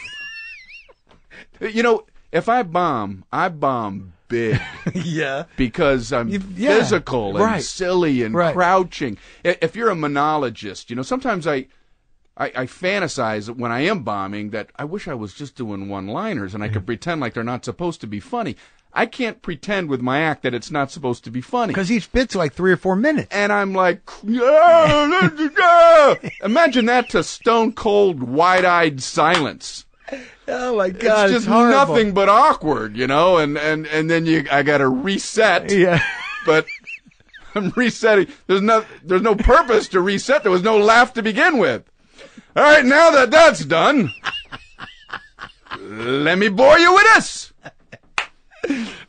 If I bomb big. Yeah. Because I'm physical and silly and crouching. If you're a monologist, sometimes I fantasize when I am bombing that I wish I was just doing one-liners and I could pretend like they're not supposed to be funny. I can't pretend with my act that it's not supposed to be funny. Because each bit's 3 or 4 minutes. And I'm like, imagine that to stone-cold, wide-eyed silence. Oh, my God, it's just nothing but awkward, and then I got to reset. Yeah. But I'm resetting. There's no purpose to reset. There was no laugh to begin with. All right, now that that's done, let me bore you with this.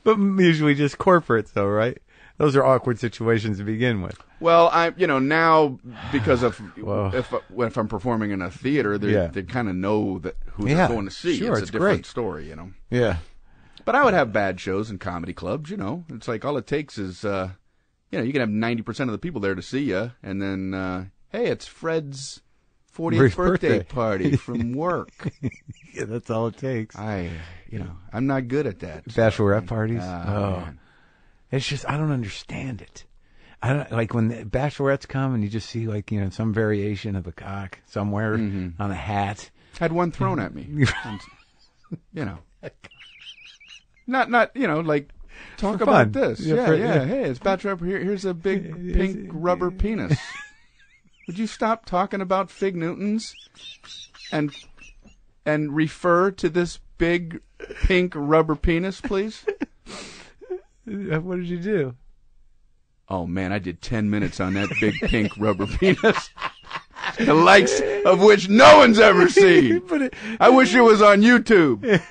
But usually just corporates, though, right? Those are awkward situations to begin with. Well, now because of if I'm performing in a theater, they kind of know that who they're going to see. Sure, it's a different story, Yeah. But I would have bad shows in comedy clubs. It's like all it takes is, you can have 90% of the people there to see you, and then hey, it's Fred's 40th birthday party from work. Yeah, that's all it takes. I'm not good at that. Bachelorette parties? Man. It's just, I don't understand it. I don't when the bachelorettes come and you just see some variation of a cock somewhere on a hat. Had one thrown at me. Not talk about this. Yeah. Hey, it's bachelorette. Here's a big pink rubber penis. Would you stop talking about Fig Newtons and refer to this big pink rubber penis, please? What did you do? Oh, man, I did 10 minutes on that big pink rubber penis. The likes of which no one's ever seen. I wish it was on YouTube.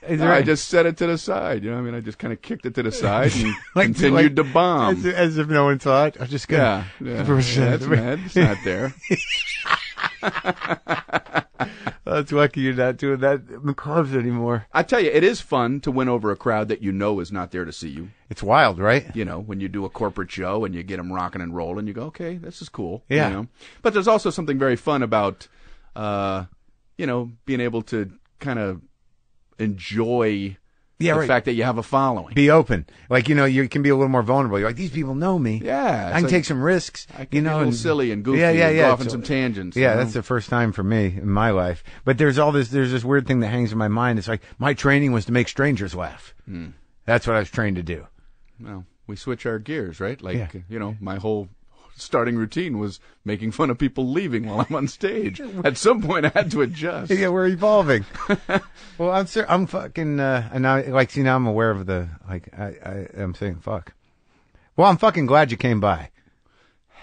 I just set it to the side. I just kind of kicked it to the side and continued to bomb. As if no one saw it. I was just going that's mad. It's not there. That's lucky you're not doing that in the clubs anymore. I tell you, it is fun to win over a crowd that is not there to see you. It's wild, right? When you do a corporate show and you get them rocking and rolling, you go, okay, this is cool. Yeah. But there's also something very fun about, being able to kind of enjoy the fact that you have a following. Be open. You can be a little more vulnerable. You're like, these people know me. Yeah. I can take some risks. I can be a little silly and goofy and go off on some tangents. Yeah, that's the first time for me in my life. But there's this weird thing that hangs in my mind. It's like, my training was to make strangers laugh. That's what I was trained to do. Well, we switch our gears, right? My whole starting routine was making fun of people leaving while I'm on stage. At some point, I had to adjust. Yeah, we're evolving. Well, I'm fucking, and now, like, see, now I'm aware of the, like, I'm saying fuck. Well, I'm fucking glad you came by.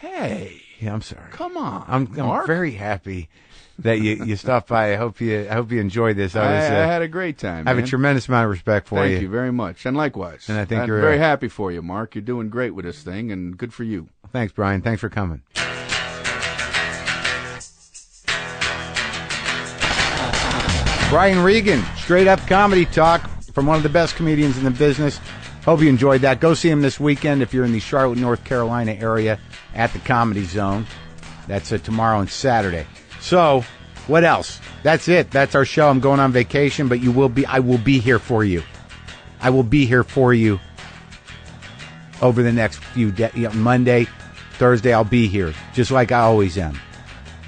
Hey. Yeah, I'm sorry. Come on. I'm very happy that you stopped by. I hope you enjoyed this. I had a great time. I have a tremendous amount of respect for you. Thank you very much, and likewise. And I think I'm you're very happy for you, Mark. You're doing great with this thing, and good for you. Thanks, Brian. Thanks for coming. Brian Regan, straight up comedy talk from one of the best comedians in the business. Hope you enjoyed that. Go see him this weekend if you're in the Charlotte, North Carolina area at the Comedy Zone. That's tomorrow and Saturday. So, what else? That's it. That's our show. I'm going on vacation, but I will be here for you. I will be here for you over the next few days. Monday, Thursday, I'll be here, just like I always am.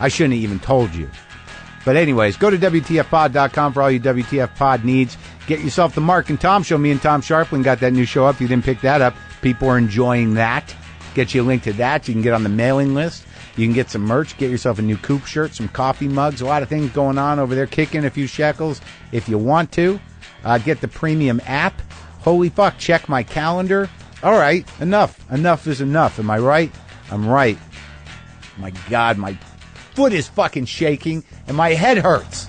I shouldn't have even told you. But anyways, go to WTFpod.com for all your WTF pod needs. Get yourself the Mark and Tom show. Me and Tom Sharpling got that new show up. You didn't pick that up. People are enjoying that. Get you a link to that so you can get on the mailing list. You can get some merch. Get yourself a new Coop shirt, some coffee mugs. A lot of things going on over there. Kick in a few shekels if you want to. Get the premium app. Holy fuck, check my calendar. All right, enough. Enough is enough. Am I right? I'm right. My God, my foot is fucking shaking and my head hurts.